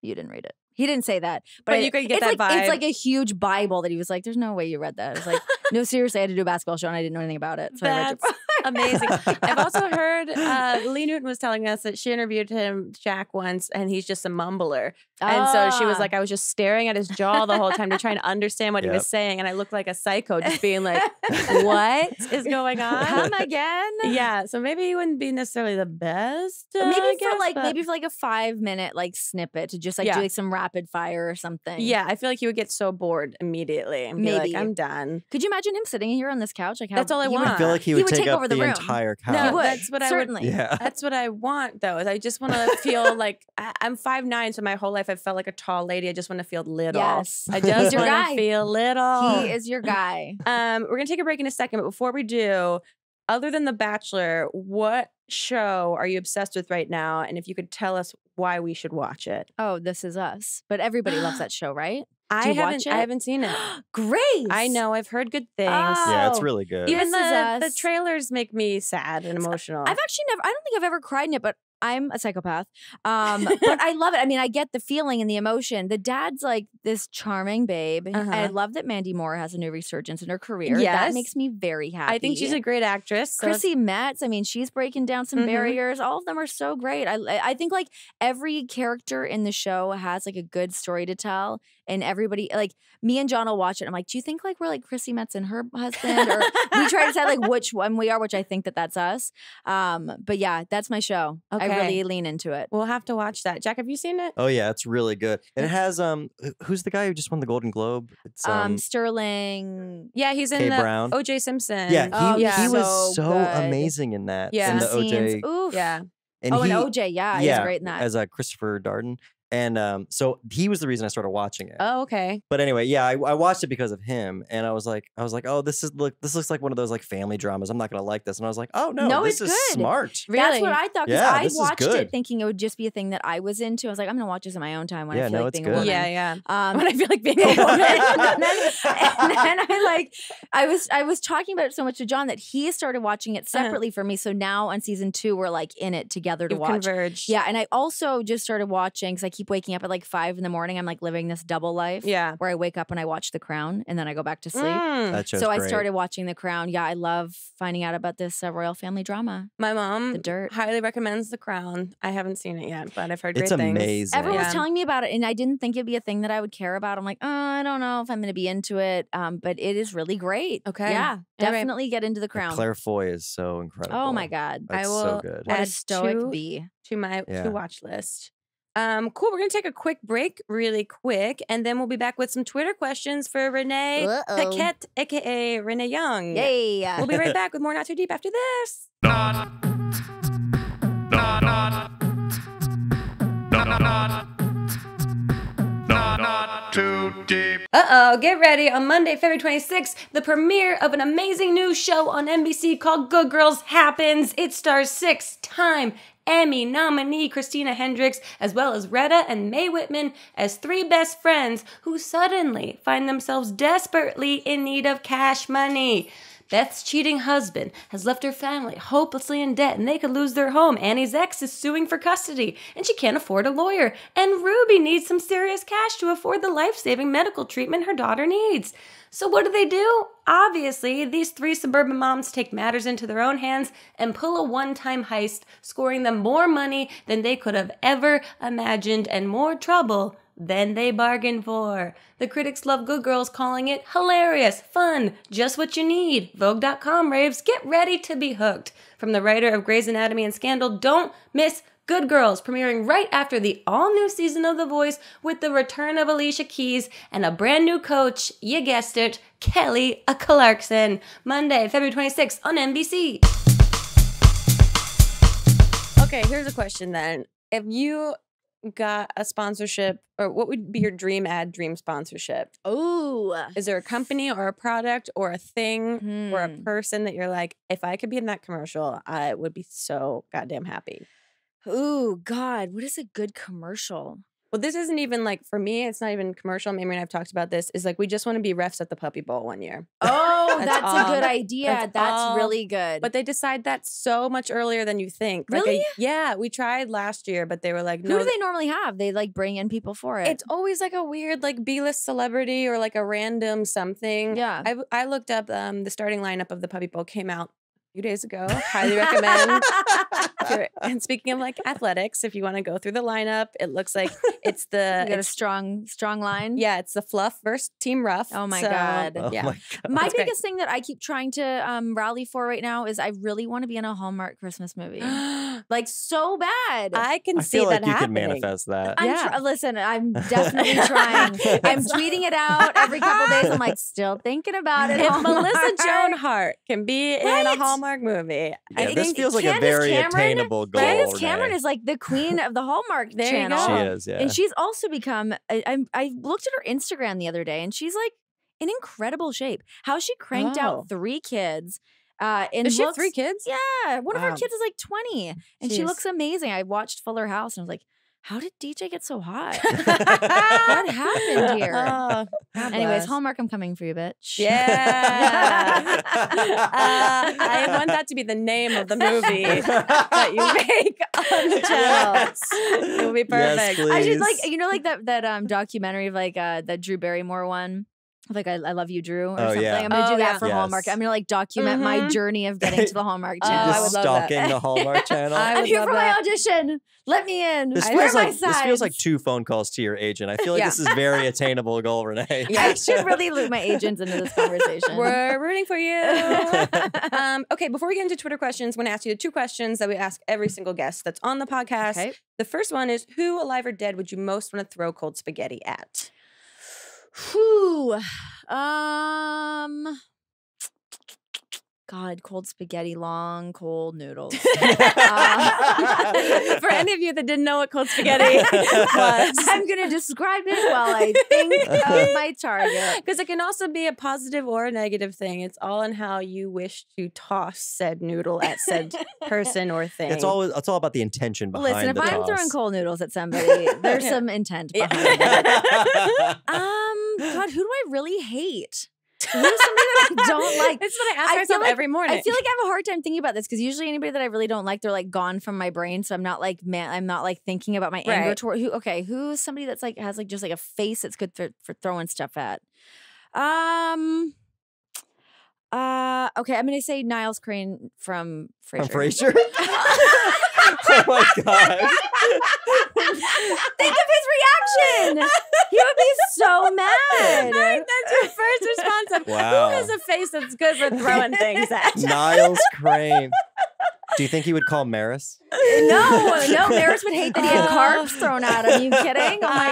you didn't read it. He didn't say that. But you could get it's that like, vibe. It's like a huge Bible that he was like, there's no way you read that. I was like, no, seriously, I had to do a basketball show and I didn't know anything about it. So I read your That's book. amazing. I've also heard Lee Newton was telling us that she interviewed him, Shaq, once, and he's just a mumbler. And so she was like, I was just staring at his jaw the whole time to try and understand what he was saying. And I looked like a psycho just being like, what is going on? Come again? Yeah. So maybe he wouldn't be necessarily the best. Maybe I for guess, like but- maybe for like a 5-minute like snippet to just like Yeah. do like some rapid fire or something. Yeah, I feel like he would get so bored immediately and be Maybe. like, I'm done. Could you imagine him sitting here on this couch? Like how That's all I he would- want. I feel like he He would would take take up over the room. entire couch. No, You would, that's what certainly. I would. Yeah. That's what I want, though. Is I just want to feel like I'm 5'9", so my whole life I felt like a tall lady. I just want to feel little. Yes. I He's just your want guy. to feel little. He is your guy. We're gonna take a break in a second, but before we do, other than The Bachelor, what show are you obsessed with right now? And if you could tell us why we should watch it. Oh, This Is Us. But everybody loves that show, right? I you haven't. watch it? I haven't seen it. Grace. I know. I've heard good things. Yeah, it's Oh. really good. Even This Is the Us. trailers make me sad and emotional. I've actually never, I don't think I've ever cried in it, but I'm a psychopath. But I love it. I mean, I get the feeling and the emotion. The dad's like this charming babe. Uh-huh. I love that Mandy Moore has a new resurgence in her career. Yes. That makes me very happy. I think she's a great actress. So Chrissy Metz, I mean, she's breaking down some Mhm. barriers. All of them are so great. I think like every character in the show has like a good story to tell. And everybody, like me and John will watch it. I'm like, do you think like we're like Chrissy Metz and her husband? Or we try to decide like which one we are, which I think that's us. But yeah, that's my show. I Okay. really lean into it. we'll have to watch that. Jack, have you seen it? Oh yeah, it's really good. And it has who's the guy who just won the Golden Globe? It's Sterling. Yeah, he's in Kay the Brown. O.J. Simpson. yeah, Oh, he yeah. was so good. amazing in that. Yeah. in the Scenes. OJ. Oof. Yeah. And Oh, he, and OJ, yeah, he's great in that. as Christopher Darden. And so he was the reason I started watching it. Oh, okay. But anyway, yeah, I watched it because of him, and I was like, oh, this looks like one of those like family dramas. I'm not gonna like this, and I was like, oh no, it's this is good. smart. That's what I thought. Because Yeah, I this is watched good. it thinking it would just be a thing that I was into. I was like, I'm gonna watch this in my own time when I Yeah, feel no, like it's being good. a woman. Yeah, yeah. Um, When I feel like being a woman. and then I was talking about it so much to John that he started watching it separately for me. So now on season 2, we're like in it together to You've watch. converged. Yeah, and I also just started watching because I keep waking up at like 5 in the morning. I'm like living this double life. Yeah. Where I wake up and I watch The Crown and then I go back to sleep. That show's So I great. started watching The Crown. Yeah, I love finding out about this royal family drama. My mom The Dirt. highly recommends The Crown. I haven't seen it yet, but I've heard It's great things. amazing. Everyone Yeah. was telling me about it, and I didn't think it'd be a thing that I would care about. I'm like, oh, I don't know if I'm going to be into it, but it is really great. Okay. Yeah, All right. definitely get into The Crown. Claire Foy is so incredible. Oh my God. That's I will so good. What a add stoic two bee. to my Yeah. to watch list. Cool. We're gonna take a quick break, really quick, and then we'll be back with some Twitter questions for Renee Paquette, aka Renee Young. Yay. We'll be right back with more Not Too Deep after this. Not too deep. Uh-oh, get ready. On Monday, February 26th, the premiere of an amazing new show on NBC called Good Girls happens. It stars 6-time Emmy nominee Christina Hendricks, as well as Retta and Mae Whitman as 3 best friends who suddenly find themselves desperately in need of cash money. Beth's cheating husband has left her family hopelessly in debt and they could lose their home. Annie's ex is suing for custody and she can't afford a lawyer. And Ruby needs some serious cash to afford the life-saving medical treatment her daughter needs. So what do? Obviously, these 3 suburban moms take matters into their own hands and pull a one-time heist, scoring them more money than they could have ever imagined and more trouble than they bargained for. The critics love Good Girls, calling it hilarious, fun, just what you need. Vogue.com raves, get ready to be hooked. From the writer of Grey's Anatomy and Scandal, don't miss Good Girls, premiering right after the all-new season of The Voice with the return of Alicia Keys and a brand new coach, you guessed it, Kelly Clarkson. Monday, February 26th on NBC. Okay, here's a question then. If you got a sponsorship, or what would be your dream sponsorship? Ooh. Is there a company or a product or a thing or a person that you're like, if I could be in that commercial, I would be so goddamn happy? Ooh, God. What is a good commercial? Well, this isn't even like, for me, it's not even commercial. Mamie and I have talked about this. Is like, we just want to be refs at the Puppy Bowl one year. Oh, That's that's all. a good idea. That's all. really good. But they decide that so much earlier than you think. Like Really? yeah, we tried last year, but they were like, who no. do they normally have? They like bring in people for it. It's always like a weird, like B-list celebrity or like a random something. Yeah. I looked up the starting lineup of the Puppy Bowl came out a few days ago. Highly recommend. And speaking of like athletics, if you want to go through the lineup, it looks like it's the You got a strong line. yeah, it's the Fluff versus Team Rough. Oh my So, God. Oh yeah. my God. My That's great. biggest thing that I keep trying to rally for right now is I really want to be in a Hallmark Christmas movie. Like so bad. I can I see feel like that you happening. can manifest that. Listen, I'm definitely trying. I'm tweeting it out every couple days. I'm like, still thinking about it. If Hallmark. Melissa Joan Hart can be in a Right? Hallmark Hallmark movie. I Yeah, this think feels like a Candace very Cameron- attainable goal. Candace Cameron Renee. is like the queen of the Hallmark There you channel. go. She is, yeah. And she's also become, I looked at her Instagram the other day and she's like in incredible shape. How she cranked Oh. out 3 kids. And Does she have looks, 3 kids? Yeah. One of her Wow. kids is like 20 and she Jeez. looks amazing. I watched Fuller House and I was like, how did DJ get so hot? What happened here? Oh, God Anyways, bless. Hallmark, I'm coming for you, bitch. Yeah. I want that to be the name of the movie that you make on the channel. It would be perfect. Yes, I should please. like, you know, like that documentary of like that Drew Barrymore one. Like I love you, Drew, or Oh, something. yeah. I'm gonna Oh, do that yeah. for Yes. Hallmark. I'm gonna like document my Mhm. journey of getting to the Hallmark Oh, channel. I Just would love that. stalking the Hallmark channel. I I'm would here love for that. my audition. Let me in. This Where feels are my like this feels like signs? 2 phone calls to your agent. I feel like Yeah. this is very attainable goal, Renee. Yeah. I should really loop my agents into this conversation. We're rooting for you. Okay, before we get into Twitter questions, I'm going to ask you the 2 questions that we ask every single guest that's on the podcast. Okay. The first one is, who, alive or dead, would you most want to throw cold spaghetti at? Whew. God, cold spaghetti, long, cold noodles. For any of you that didn't know what cold spaghetti was. I'm going to describe it while I think of my target. Because it can also be a positive or a negative thing. It's all in how you wish to toss said noodle at said person or thing. It's all about the intention behind Listen, if the I'm toss. throwing cold noodles at somebody, there's Yeah. some intent Yeah. behind it. God, who do I really hate? Who's somebody that I don't like? It's what I ask I feel myself like- every morning. I feel like I have a hard time thinking about this because usually anybody that I really don't like, they're like gone from my brain. So I'm not like, I'm not like thinking about my anger Right. toward who's somebody that's like has like just like a face that's good for throwing stuff at. Okay, I'm gonna say Niles Crane from From Frasier. Frasier? Oh my god. Think of his reaction. He would be so mad. That's your first response of Wow. who has a face that's good for throwing things at. Niles Crane. Do you think he would call Maris? No, Maris would hate that he had carbs thrown at him. You kidding? Oh my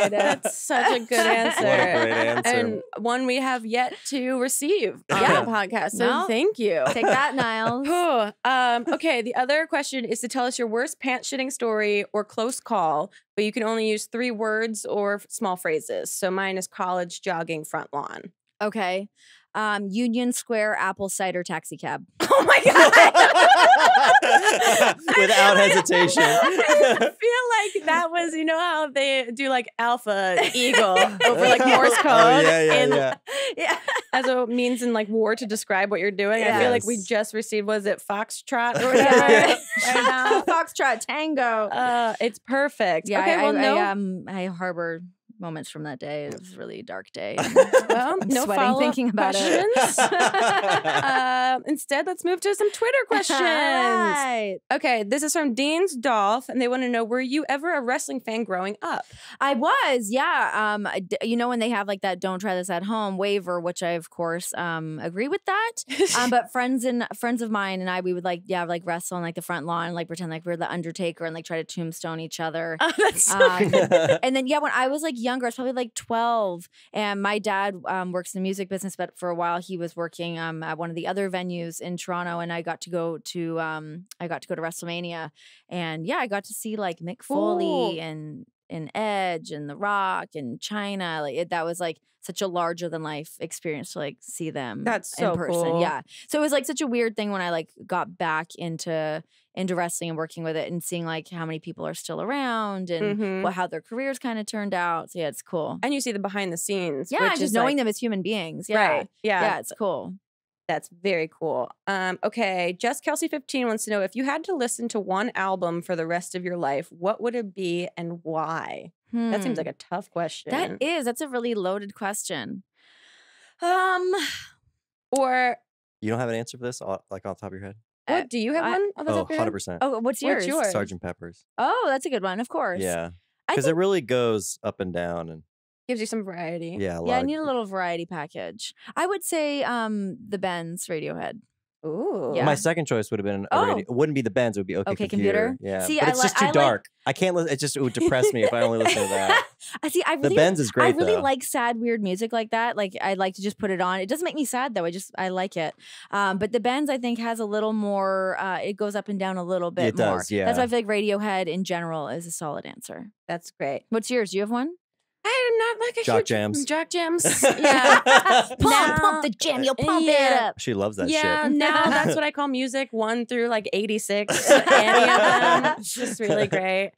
god. That's such a good answer. What a great answer. And one we have yet to receive on Yeah. the podcast. So No. thank you. Take that, Niles. Okay, the other question is to tell us your worst pants shitting story or close call, but you can only use 3 words or small phrases. So mine is college jogging front lawn. Okay. Union Square apple cider taxi cab. Oh my god! Without hesitation. I feel like that was, you know how they do like Alpha Eagle over like Morse code Oh, yeah, in- Yeah. as a means in like war to describe what you're doing. I feel like we Yes. just received, was it Foxtrot or whatever? Yeah. Right now. Foxtrot Tango. It's perfect. Yeah, okay, well, no. I harbor moments from that day. It was a really dark day. Well, I'm no sweating follow-up thinking about it. questions. Instead, let's move to some Twitter questions. Right. Okay, this is from Dean's Dolph, and they want to know, were you ever a wrestling fan growing up? I was, yeah. You know when they have like that "Don't try this at home" waiver, which I of course agree with that. But friends of mine and I, we would like wrestle on like the front lawn, and like pretend like we were the Undertaker and like try to tombstone each other. Oh, that's so good. And then when I was like younger, I was probably like 12, and my dad works in the music business, but for a while he was working at one of the other venues in Toronto, and I got to go to WrestleMania, and I got to see like Mick Foley and Edge and The Rock and China. Like that was like such a larger than life experience to like see them. That's so in person. cool. Yeah, so it was like such a weird thing when I like got back into wrestling and working with it and seeing like how many people are still around and Mhm. how their careers kind of turned out. So yeah, it's cool. And you see the behind the scenes. Yeah, which just is knowing like, them as human beings. Yeah. Right. Yeah. Yeah, it's cool. That's very cool. Okay, Just Kelsey 15 wants to know, if you had to listen to one album for the rest of your life, what would it be and why? That seems like a tough question. That's a really loaded question. Or You don't have an answer for this, like off the top of your head? what, do you have one? Off the Oh, top of your head? 100%. Oh, what's yours? What's yours? Sergeant Pepper's. Oh, that's a good one. Of course. Yeah. I Because think, it really goes up and down. And Gives you some variety. yeah, yeah, I lot need a of- little variety package. I would say the Benz Radiohead. Ooh. Yeah. My second choice would have been a radio. It wouldn't be the Benz. It would be OK Computer. Yeah, See, but it's just too I dark. I can't listen. It would depress me if I only listened to that. I really, the Benz is great. I really though. like sad, weird music like that. Like I like to just put it on. It doesn't make me sad though. I like it. But the Benz, I think, has a little more. It goes up and down a little bit more. It does. Yeah. That's why I feel like Radiohead in general is a solid answer. That's great. What's yours? Do you have one? I'm not like a Jock huge jams. Jock jams. Yeah. Pump the jam. You'll pump it up. She loves that Yeah, shit. now that's what I call music 1 through like 86. Any of them. It's just really great.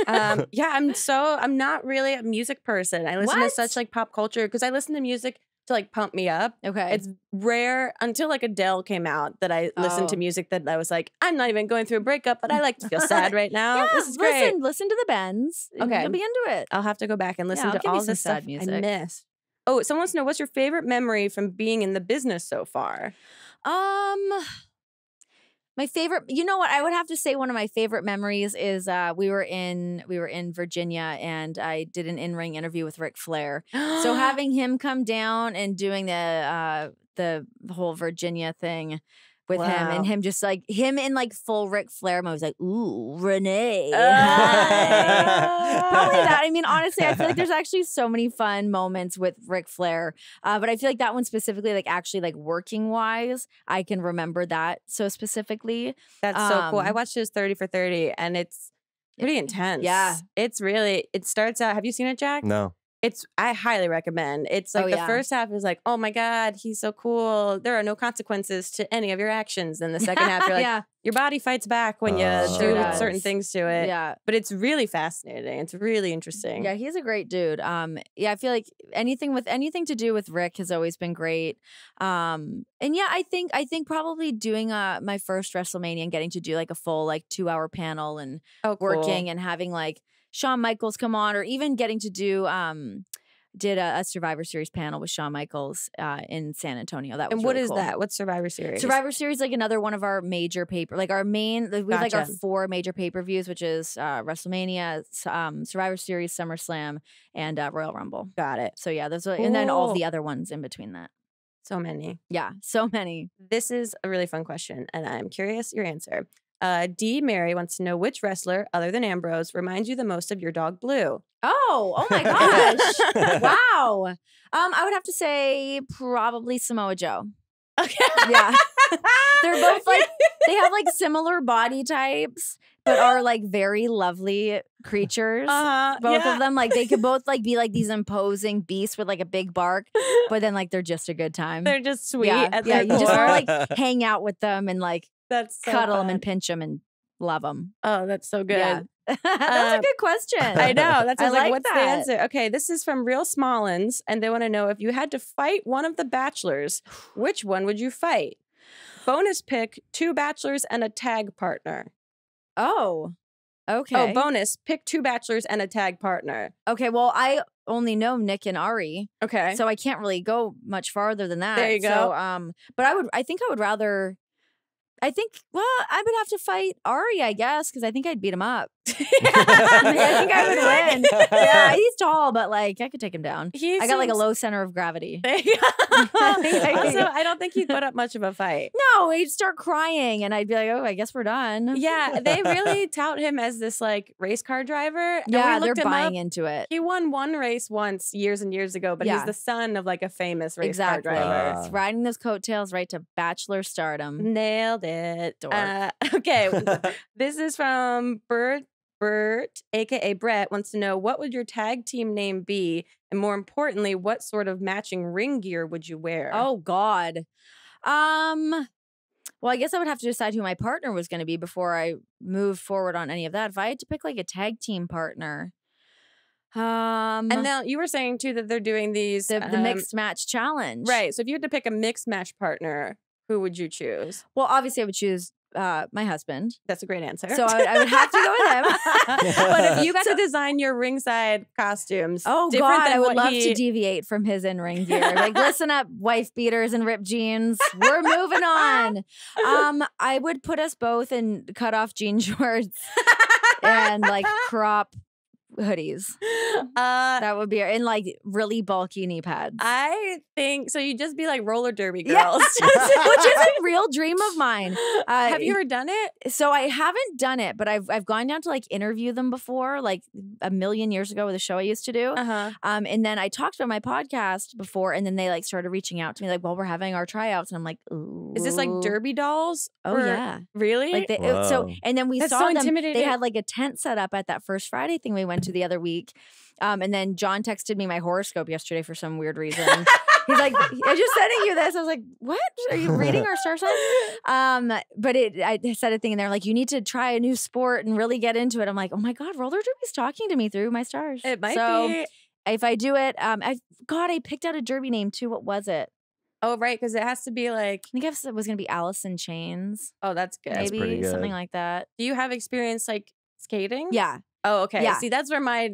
Yeah, I'm not really a music person. I listen to such like pop culture because I listen to music to like pump me up. Okay. It's rare until like Adele came out that I listened to music that I was like, I'm not even going through a breakup, but I like to feel sad right now. Yeah, This is great. listen to the Benz. Okay. You'll be into it. I'll have to go back and listen I'll to give you all some this sad stuff music. I missed. Oh, someone wants to know, what's your favorite memory from being in the business so far? My favorite, you know what? I would have to say one of my favorite memories is we were in Virginia and I did an in-ring interview with Ric Flair. So having him come down and doing the whole Virginia thing with him and him just like him in like full Ric Flair mode, I was like, ooh, Renee. Hi. Probably that. I mean, honestly, I feel like there's actually so many fun moments with Ric Flair. But I feel like that one specifically, like actually like working wise, I can remember that so specifically. That's so cool. I watched his 30 for 30 and it's pretty intense. Yeah. It's really, it starts out, have you seen it, Jack? No. I highly recommend. It's like the first half is like, oh my God, he's so cool. There are no consequences to any of your actions. And the second half, you're like, your body fights back when you do certain things to it. Yeah. But it's really fascinating. It's really interesting. Yeah, he's a great dude. Yeah, I feel like anything to do with Rick has always been great. And yeah, I think probably doing my first WrestleMania and getting to do like a full like 2-hour panel and working and having like Shawn Michaels come on, or even getting to do did a Survivor Series panel with Shawn Michaels in San Antonio. That was and what really is cool. that? What's Survivor Series? Survivor Series, like another one of our major we have like our 4 major pay-per-views, which is WrestleMania, Survivor Series, SummerSlam, and Royal Rumble. Got it. So yeah, those are, and then all of the other ones in between that. So many. Yeah, so many. This is a really fun question, and I'm curious your answer. D. Mary wants to know which wrestler, other than Ambrose, reminds you the most of your dog Blue. Oh my gosh. Wow. I would have to say probably Samoa Joe. Okay. Yeah. They're both like, they have like similar body types, but are like very lovely creatures. Both of them. Like they could both like be like these imposing beasts with like a big bark, but then like they're just a good time. They're just sweet. Yeah, you just want to like hang out with them and like that's so cuddle fun. them and pinch them and love them. Oh, that's so good. Yeah. That's a good question. I know. That's I like what's that. the answer? Okay, this is from Real Smallins, and they want to know if you had to fight one of the bachelors, which one would you fight? Bonus pick 2 bachelors and a tag partner. Oh, okay. Oh, bonus pick 2 bachelors and a tag partner. Okay, well, I only know Nick and Ari. Okay. So I can't really go much farther than that. There you go. So, but I think I would rather, I would have to fight Ari, I guess, because I think I'd beat him up. I think I would win. Yeah, he's tall, but like I could take him down. I got like a low center of gravity. Also, I don't think he'd put up much of a fight. No, he'd start crying, and I'd be like, "Oh, I guess we're done." Yeah, they really tout him as this like race car driver. Yeah, they're buying into it. He won one race once years and years ago, but he's the son of like a famous race car driver. It's riding those coattails right to bachelor stardom. Nailed it. Okay, this is from Bert, aka Brett, wants to know, what would your tag team name be? And more importantly, what sort of matching ring gear would you wear? Oh, God. Well, I guess I would have to decide who my partner was going to be before I moved forward on any of that. If I had to pick like a tag team partner. And now you were saying too that they're doing these the mixed match challenge. Right. So if you had to pick a mixed match partner, who would you choose? Well, obviously I would choose my husband. That's a great answer. So I would have to go with him. But if you got to design your ringside costumes, oh God, I would love to deviate from his in-ring gear. Like, listen up, wife beaters and ripped jeans. We're moving on. I would put us both in cut-off jean shorts and like crop hoodies. Uh, That would be in like really bulky knee pads. I think so. You'd just be like roller derby Yeah. girls. Which is a real dream of mine. Have you ever done it? So I haven't done it, but I've gone down to like interview them before, like a million years ago with a show I used to do. Uh-huh. And then I talked about my podcast before, and then they like started reaching out to me like, well, we're having our tryouts, and I'm like, ooh. Is this like derby dolls? Oh Or- yeah. Really? Like Whoa. and then we That's saw so them. intimidating. They had like a tent set up at that First Friday thing we went to the other week. And then John texted me my horoscope yesterday for some weird reason. He's like, I'm just sending you this. I was like, what? Are you reading our star sign? But I said a thing and they're like, you need to try a new sport and really get into it. I'm like, oh my God, roller derby's talking to me through my stars. It might so be. if I do it, I picked out a derby name too. What was it? Oh, right. Because it has to be like, I think it was going to be Alice in Chains. oh, that's good. That's pretty Maybe good. something like that. Do you have experience like skating? Yeah. Oh, okay. Yeah. See, that's where my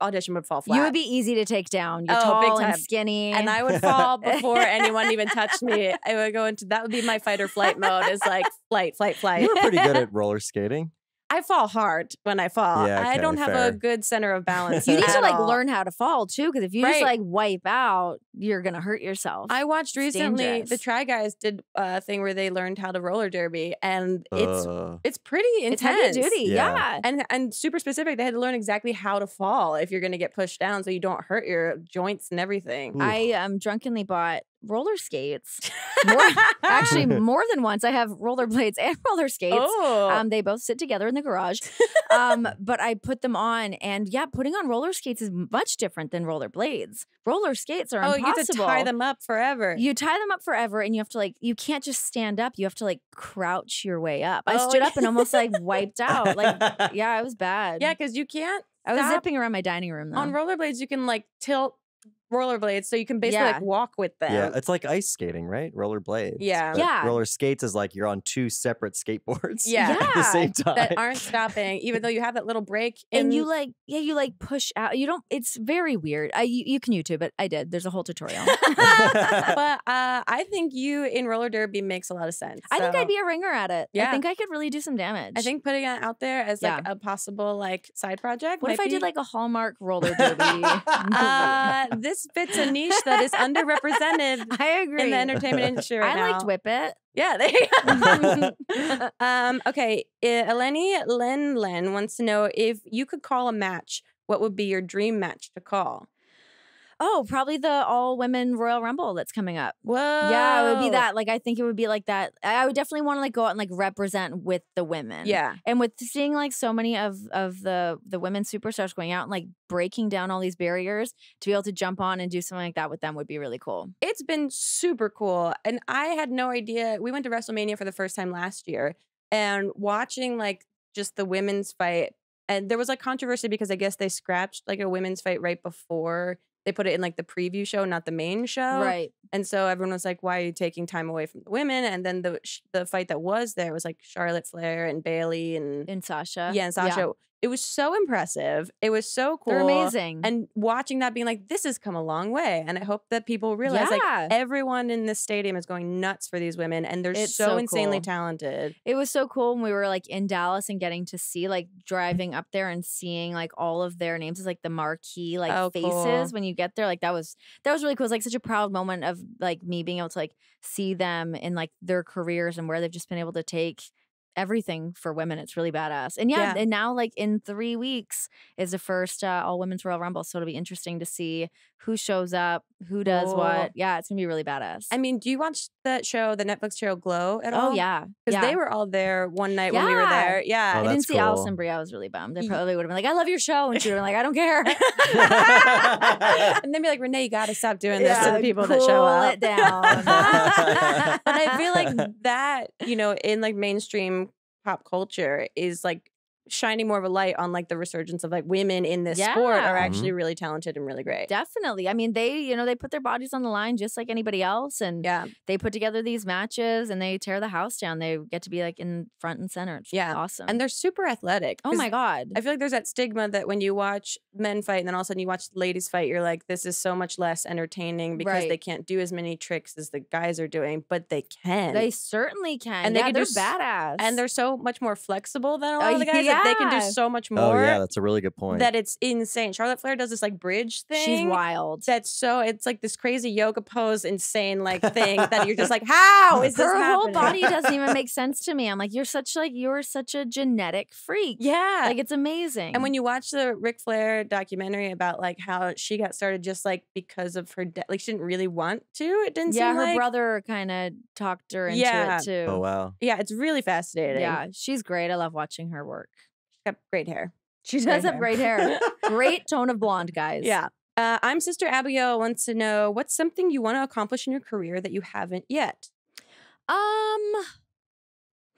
audition would fall flat. You would be easy to take down. You're Oh, big tall and time. skinny. and I would fall before anyone even touched me. I would go into that would be my fight or flight mode. Is like flight. You were pretty good at roller skating. I fall hard when I fall. Yeah, I okay, don't have fair. a good center of balance. You need to at like all. learn how to fall too, because if you just Right. like wipe out, you're gonna hurt yourself. I watched It's recently dangerous. the Try Guys did a thing where they learned how to roller derby, and Ugh. it's pretty It's intense. heavy duty. Yeah. Yeah. And super specific. They had to learn exactly how to fall if you're going to get pushed down, so you don't hurt your joints and everything. Ooh. I drunkenly bought roller skates. Actually, more than once. I have rollerblades and roller skates. Oh, They both sit together in the garage. But I put them on, and yeah, putting on roller skates is much different than roller blades. Roller skates are you impossible. have to tie them up forever. You tie them up forever, and you have to like, you can't just stand up. You have to like crouch your way up. I Oh, stood up and almost like wiped out. Like, yeah, it was bad. Yeah, because you can't. I was stop. zipping around my dining room though. On rollerblades, you can like tilt rollerblades, so you can basically Yeah. like walk with them. Yeah, it's like ice skating, right? Roller blades. Yeah. But Yeah. roller skates is like you're on two separate skateboards Yeah. at the Yeah. same time. That aren't stopping, even though you have that little break. In, And you like, yeah, you like push out. You don't. It's very weird. You can YouTube it. I did. There's a whole tutorial. but I think you in roller derby makes a lot of sense. I think So I'd be a ringer at it. Yeah. I think I could really do some damage. I think putting it out there as like a possible like side project. What if might I did be- like a Hallmark roller derby? this fits a niche that is underrepresented I agree. in the entertainment industry right I now. liked Whip It. Yeah, there you go. Okay, Eleni Len wants to know if you could call a match, what would be your dream match to call? Oh, probably the all women Royal Rumble that's coming up. Whoa. Yeah, it would be that. Like, I think it would be like that. I would definitely want to like go out and like represent with the women. Yeah. And with seeing like so many of the women superstars going out and like breaking down all these barriers, to be able to jump on and do something like that with them would be really cool. It's been super cool. And I had no idea. We went to WrestleMania for the first time last year, and watching like just the women's fight. And there was like controversy because I guess they scratched like a women's fight right before they put it in like the preview show, not the main show. Right. And so everyone was like, why are you taking time away from the women? And then the fight that was there was like Charlotte Flair and Bailey and Sasha. Yeah, and Sasha. It was so impressive. It was so cool. They're amazing. And watching that being like, this has come a long way. And I hope that people realize like Yeah. everyone in this stadium is going nuts for these women, and they're It's so so insanely cool. talented. It was so cool when we were like in Dallas and getting to see like driving up there and seeing like all of their names as like the marquee like Oh, faces cool. when you get there. Like that was really cool. It was like such a proud moment of like me being able to like see them in like their careers and where they've just been able to take everything for women. It's really badass. And yeah, Yeah. and now like in 3 weeks is the first all women's Royal Rumble. So it'll be interesting to see who shows up, who does Cool. what. Yeah, it's gonna be really badass. I mean, do you watch that show, the Netflix show Glow at all? Oh yeah. Because Yeah. they were all there one night when we were Yeah. there. Yeah. Oh, I didn't that's see cool. Allison Brie. I was really bummed. They probably would have been like, I love your show. And she would have been like, I don't care. And then be like, Renee, you got to stop doing this to the people that show cool up. it down. But I feel like that, you know, in like mainstream pop culture is like shining more of a light on like the resurgence of like women in this sport are Yeah. actually really talented and really great. Definitely. I mean, they put their bodies on the line just like anybody else. And Yeah. they put together these matches and they tear the house down. They get to be like in front and center. It's Yeah. awesome. And they're super athletic. oh 'Cause my God. I feel like there's that stigma that when you watch men fight and then all of a sudden you watch ladies fight, you're like, this is so much less entertaining because Right. they can't do as many tricks as the guys are doing, but they can. They certainly can. And they yeah, can they're do badass. and they're so much more flexible than a lot Oh, of the guys. yeah. Like they can do so much more. Oh yeah, that's a really good point. That it's insane. Charlotte Flair does this like bridge thing. She's wild. It's like this crazy yoga pose, insane like thing that you're just like, how is this Her happening? whole body doesn't even make sense to me. I'm like, you're such a genetic freak. Yeah. Like it's amazing. And when you watch the Ric Flair documentary about like how she got started just like because of her like she didn't really want to. It didn't seem her like. brother kind of talked her into it too. Oh wow. Yeah, it's really fascinating. Yeah, she's great. I love watching her work. She's got great hair. She does have great hair. Great tone of blonde, guys. Yeah. I'm Sister Abigail wants to know what's something you want to accomplish in your career that you haven't yet.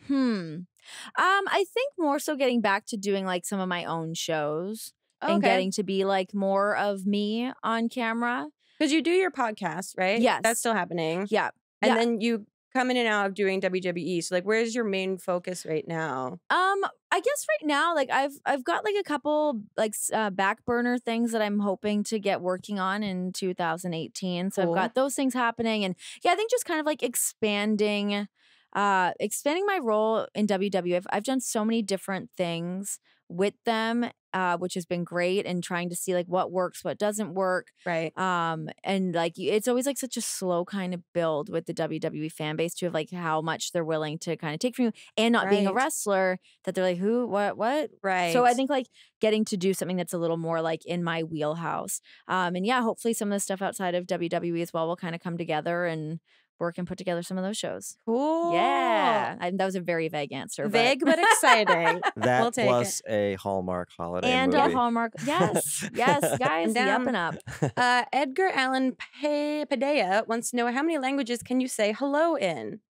I think more so getting back to doing like some of my own shows and getting to be like more of me on camera. Because you do your podcast, right? Yes. That's still happening. Yeah. And then you come in and out of doing WWE. So like where's your main focus right now? I guess right now, like I've got like a couple like back burner things that I'm hoping to get working on in 2018. So I've got those things happening, and yeah, I think just kind of like expanding my role in WWE. I've done so many different things with them, which has been great, and trying to see like what works, what doesn't work. Right. And like it's always like such a slow kind of build with the WWE fan base too, of like how much they're willing to kind of take from you, and not being a wrestler that they're like, who, what? Right. So I think like getting to do something that's a little more like in my wheelhouse. And yeah, hopefully some of the stuff outside of WWE as well will kind of come together and work and put together some of those shows. Cool. Yeah. That was a very vague answer. Vague but exciting. That we'll take plus a Hallmark holiday and movie. a Hallmark. Yes. Yes, guys. Up and up. Edgar Allan Padilla wants to know how many languages can you say hello in?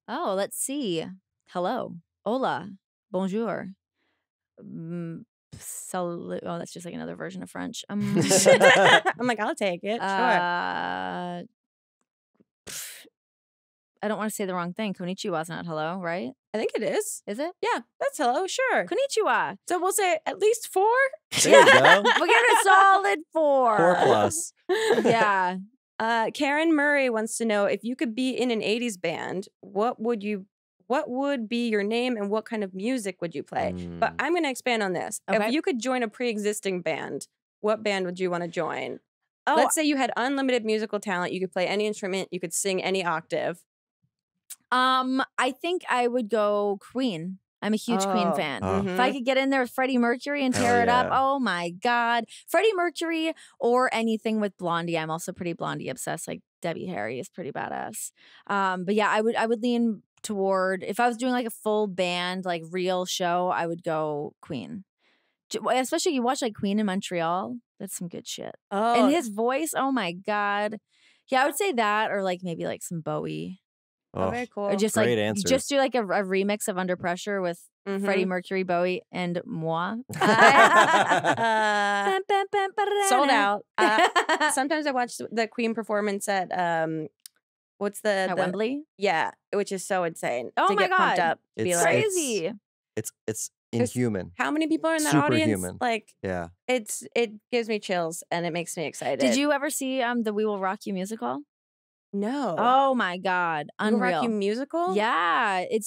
Oh, let's see. Hello. Hola. Bonjour. Salut. Oh, that's just like another version of French. I'm like, I'll take it. Sure. I don't want to say the wrong thing. Konnichiwa's not hello, right? I think it is. Is it? Yeah, that's hello. Sure. Konnichiwa. So we'll say at least 4. There you go. We'll give it a solid 4. 4+. Yeah. Karen Murray wants to know if you could be in an 80s band, what would be your name and what kind of music would you play? But I'm going to expand on this. Okay. If you could join a pre-existing band, what band would you want to join? Oh, Let's say you had unlimited musical talent. You could play any instrument. You could sing any octave. I think I would go Queen. I'm a huge Queen fan. If I could get in there with Freddie Mercury and tear it up, oh my God. Freddie Mercury or anything with Blondie. I'm also pretty Blondie obsessed. Like Debbie Harry is pretty badass. But yeah, I would lean toward, if I was doing like a full band, like real show, I would go Queen. Especially you watch like Queen in Montreal. That's some good shit. Oh. And his voice, oh my God. Yeah, I would say that, or like maybe like some Bowie. Oh, very cool. Or just great like answers. just do like a remix of Under Pressure with Freddie Mercury, Bowie, and moi. Sold out. Sometimes I watch the Queen performance at what's the Wembley? Yeah, which is so insane. Oh to my get pumped God. up. To be It's like, Crazy. It's inhuman. how many people are in that Superhuman. audience? Like, Yeah. it gives me chills and it makes me excited. Did you ever see the We Will Rock You musical? No. Oh my God. We Will Unreal. Rock You musical? Yeah, it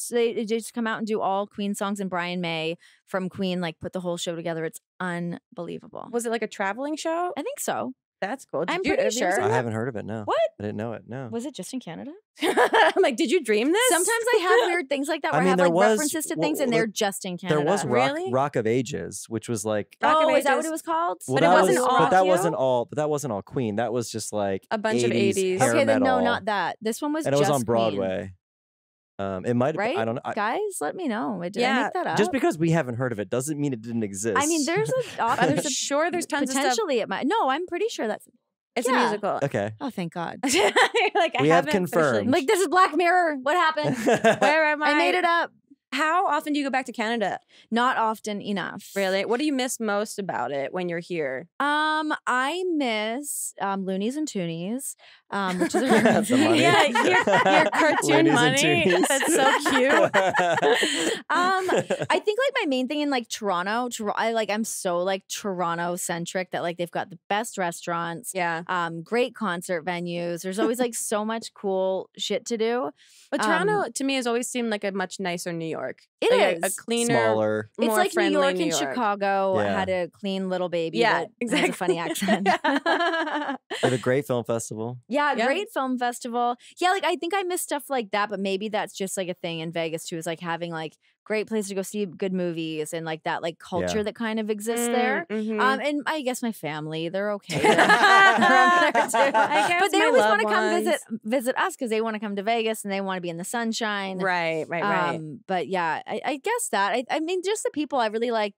just come out and do all Queen songs, and Brian May from Queen like put the whole show together. It's unbelievable. Was it like a traveling show? I think so. That's cool. I'm pretty have you ever sure. seen I that? haven't heard of it, no. What? I didn't know it, no. Was it just in Canada? I'm like, did you dream this? Sometimes I have weird things like that where I, mean, have there like was- references to things and they're just in Canada. There was Really? Rock of Ages, which was like Rock of Oh, is that what Ages. it was called? well, But it that wasn't was, all but that Rock wasn't You? all but that wasn't all Queen. That was just like A bunch of 80s. hair Okay, then no, metal. not that. This one was And it just was on Queen. Broadway. It might have Right? I don't know. Guys, let me know. Did I Yeah, make that up? Just because we haven't heard of it doesn't mean it didn't exist. I mean, there's a I'm there's a sure there's tons of stuff. potentially it might. No, I'm pretty sure that's. It's Yeah. a musical. Okay. Oh, thank God. like, I We have haven't confirmed. officially- Like, this is Black Mirror. What happened? Where am I? I made it up. How often do you go back to Canada? Not often enough. Really? What do you miss most about it when you're here? I miss Loonies and Toonies, which is The money. Yeah, your cartoon Loonies and money. Toonies. That's so cute. I think like my main thing in like Toronto, I'm so like Toronto centric that like they've got the best restaurants, Yeah. great concert venues. There's always like so much cool shit to do. But Toronto, to me, has always seemed like a much nicer New York. York. It Like is. a cleaner, Smaller. It's more like New friendly York New and York. Chicago Yeah. had a clean little baby. Yeah, that exactly. has a funny accent. They have a great film festival. Yeah, Yeah. great film festival. Yeah, like I think I miss stuff like that, but maybe that's just like a thing in Vegas too, is like having like great place to go see good movies and like that like culture Yeah. that kind of exists there. Mhm. And I guess my family, they're okay. They're up there too. I guess But they my always loved want to come ones. visit us because they want to come to Vegas and they want to be in the sunshine. Right. But yeah, I guess that. I mean, just the people. I really like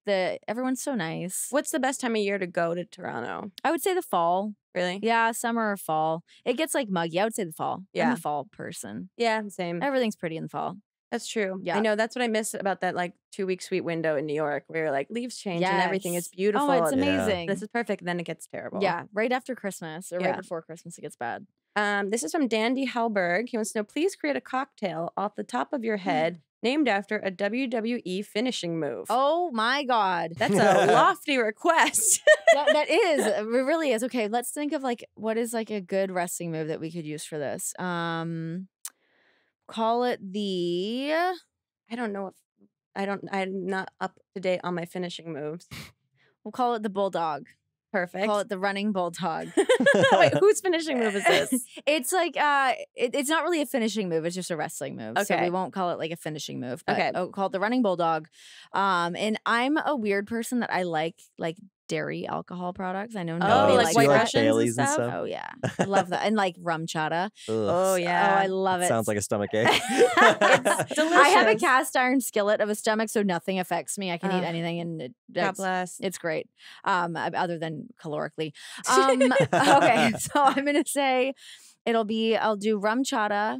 everyone's so nice. What's the best time of year to go to Toronto? I would say the fall. Really? Yeah, summer or fall. It gets like muggy. I would say the fall. I'm Yeah. a fall person. Yeah, same. Everything's pretty in the fall. That's true. Yeah. I know that's what I miss about that like 2-week sweet window in New York where like leaves change and everything is Yes. beautiful. Oh, it's and amazing. This is perfect. Then it gets terrible. Yeah, right after Christmas or Yeah. right before Christmas, it gets bad. This is from Dandy Helbig. He wants to know, please create a cocktail off the top of your head named after a WWE finishing move. Oh my God. That's a lofty request. that is. It really is. Okay, let's think of like what is like a good wrestling move that we could use for this. Call it the I don't know if I'm not up to date on my finishing moves. we'll call it the bulldog. Perfect. Call it the running bulldog. Wait, whose finishing move is this? It's like it's not really a finishing move. It's just a wrestling move. So Okay. we won't call it like a finishing move. But Okay. I'll call it the running bulldog. And I'm a weird person that I like dairy alcohol products. I know nobody like likes White you like that. Russians Baileys and and stuff? stuff? Oh yeah, I love that. And like rum chata. Oh yeah. Oh, I love it. Sounds like a stomach ache. It's delicious. I have a cast iron skillet of a stomach, so nothing affects me. I can eat Ugh. anything, and God bless. it's great. Other than calorically. Okay, so I'm gonna say I'll do rum chata,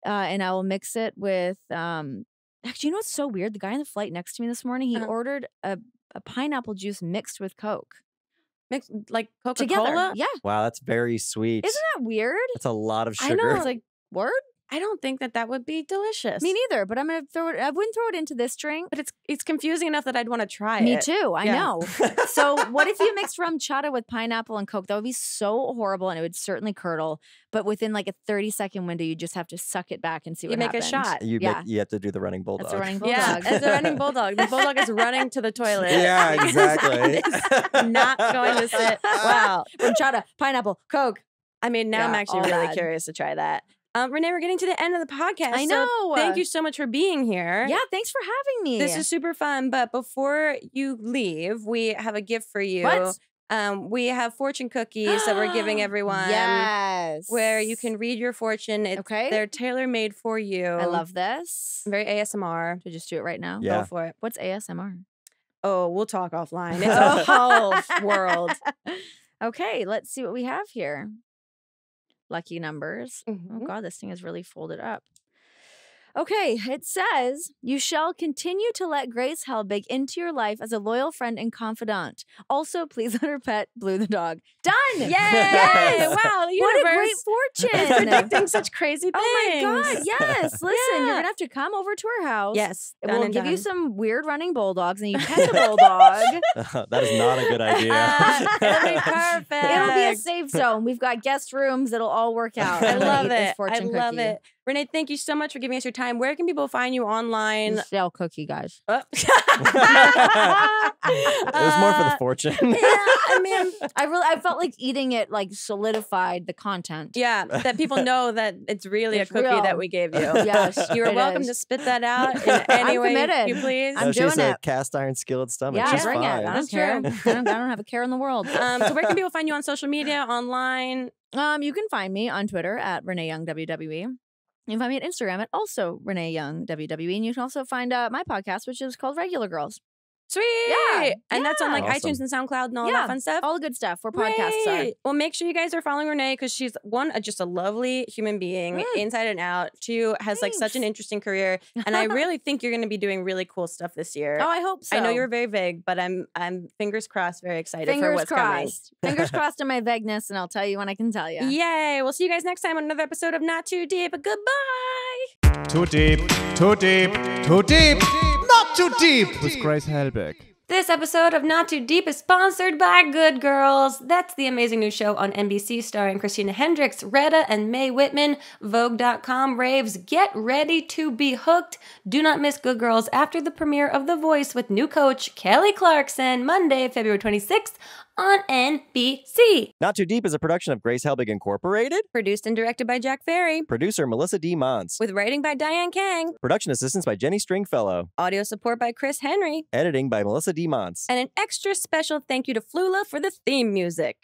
and I will mix it with. Actually, you know what's so weird? The guy on the flight next to me this morning, he ordered a pineapple juice mixed with Coke Mixed like together. Coca-Cola? Yeah, Wow, that's very sweet. isn't that weird? That's a lot of I sugar. know. It's like word. I don't think that would be delicious. Me neither. But I'm gonna throw it. I wouldn't throw it into this drink. But it's confusing enough that I'd want to try Me it. too. I Yeah. know. So what if you mixed rum chata with pineapple and Coke? That would be so horrible, and it would certainly curdle. But within like a 30-second window, you just have to suck it back and see You what make a happens. shot. You Yeah. you have to do the running bulldog. That's a running bulldog. Yeah, as a running bulldog. The bulldog is running to the toilet. Yeah, exactly. It's not going to sit. Wow. Rum chata, pineapple, Coke. I mean, now I'm Yeah, actually all really bad. curious to try that. Renee, we're getting to the end of the podcast. I so know. thank you so much for being here. Yeah, thanks for having me. This is super fun. But before you leave, we have a gift for you. What? We have fortune cookies that we're giving everyone. Yes. Where you can read your fortune. Okay. They're tailor-made for you. I love this. Very ASMR. To just do it right now. Yeah. Go for it. What's ASMR? Oh, we'll talk offline. It's a whole world. Okay, let's see what we have here. Lucky numbers. Oh Mhm. God, this thing is really folded up. Okay, it says, you shall continue to let Grace Helbig into your life as a loyal friend and confidant. Also, please let her pet Blue the dog. Done! Yay! Yes! Wow, the What a universe great is fortune! predicting such crazy things. Oh my God, yes. Listen, you're Yeah. going to have to come over to our house. Yes. And done we'll and give you done. some weird running bulldogs and you pet the bulldog. That is not a good idea. It'll be perfect. It'll be a safe zone. We've got guest rooms. It'll all work out. I I'm gonna love eat this it. I fortune love cookie. it. Renee, thank you so much for giving us your time. Where can people find you online? Sell cookie, guys. Oh. It was more for the fortune. Yeah, I mean, I felt like eating it like solidified the content. yeah, that people know that it's really It's a cookie real. that we gave you. Yes, You are it welcome is. to spit that out in any I'm way committed. you please. I'm No, she's doing a it. cast iron skillet stomach. Yeah, She's bring it. fine. I don't That's care. true. I don't have a care in the world. So where can people find you on social media, online? You can find me on Twitter at Renee Young WWE. You can find me at Instagram at also Renee Young WWE. And you can also find my podcast, which is called Regular Girls. Sweet. Yeah, And that's on like Awesome. iTunes and SoundCloud and all Yeah, that fun stuff. All the good stuff where podcasts are. Great. Well, make sure you guys are following Renee because she's just a lovely human being, inside and out. Two, has like such an Thanks. interesting career, and I really think you're going to be doing really cool stuff this year. Oh, I hope so. I know you're very vague, but I'm fingers crossed, very excited for Fingers what's crossed. Fingers crossed on my vagueness, and I'll tell you when I can tell you. coming. Yay! We'll see you guys next time on another episode of Not Too Deep. Goodbye. Too deep, too deep, too deep, not too deep with Grace Helbig. This episode of Not Too Deep is sponsored by Good Girls. That's the amazing new show on NBC starring Christina Hendricks, Retta, and Mae Whitman. Vogue.com raves, get ready to be hooked. Do not miss Good Girls after the premiere of The Voice with new coach Kelly Clarkson, Monday, February 26th on NBC. Not Too Deep is a production of Grace Helbig Incorporated. Produced and directed by Jack Ferry. Producer Melissa D. Mons. With writing by Diane Kang. Production assistance by Jenny Stringfellow. Audio support by Chris Henry. Editing by Melissa D. Mons. And an extra special thank you to Flula for the theme music.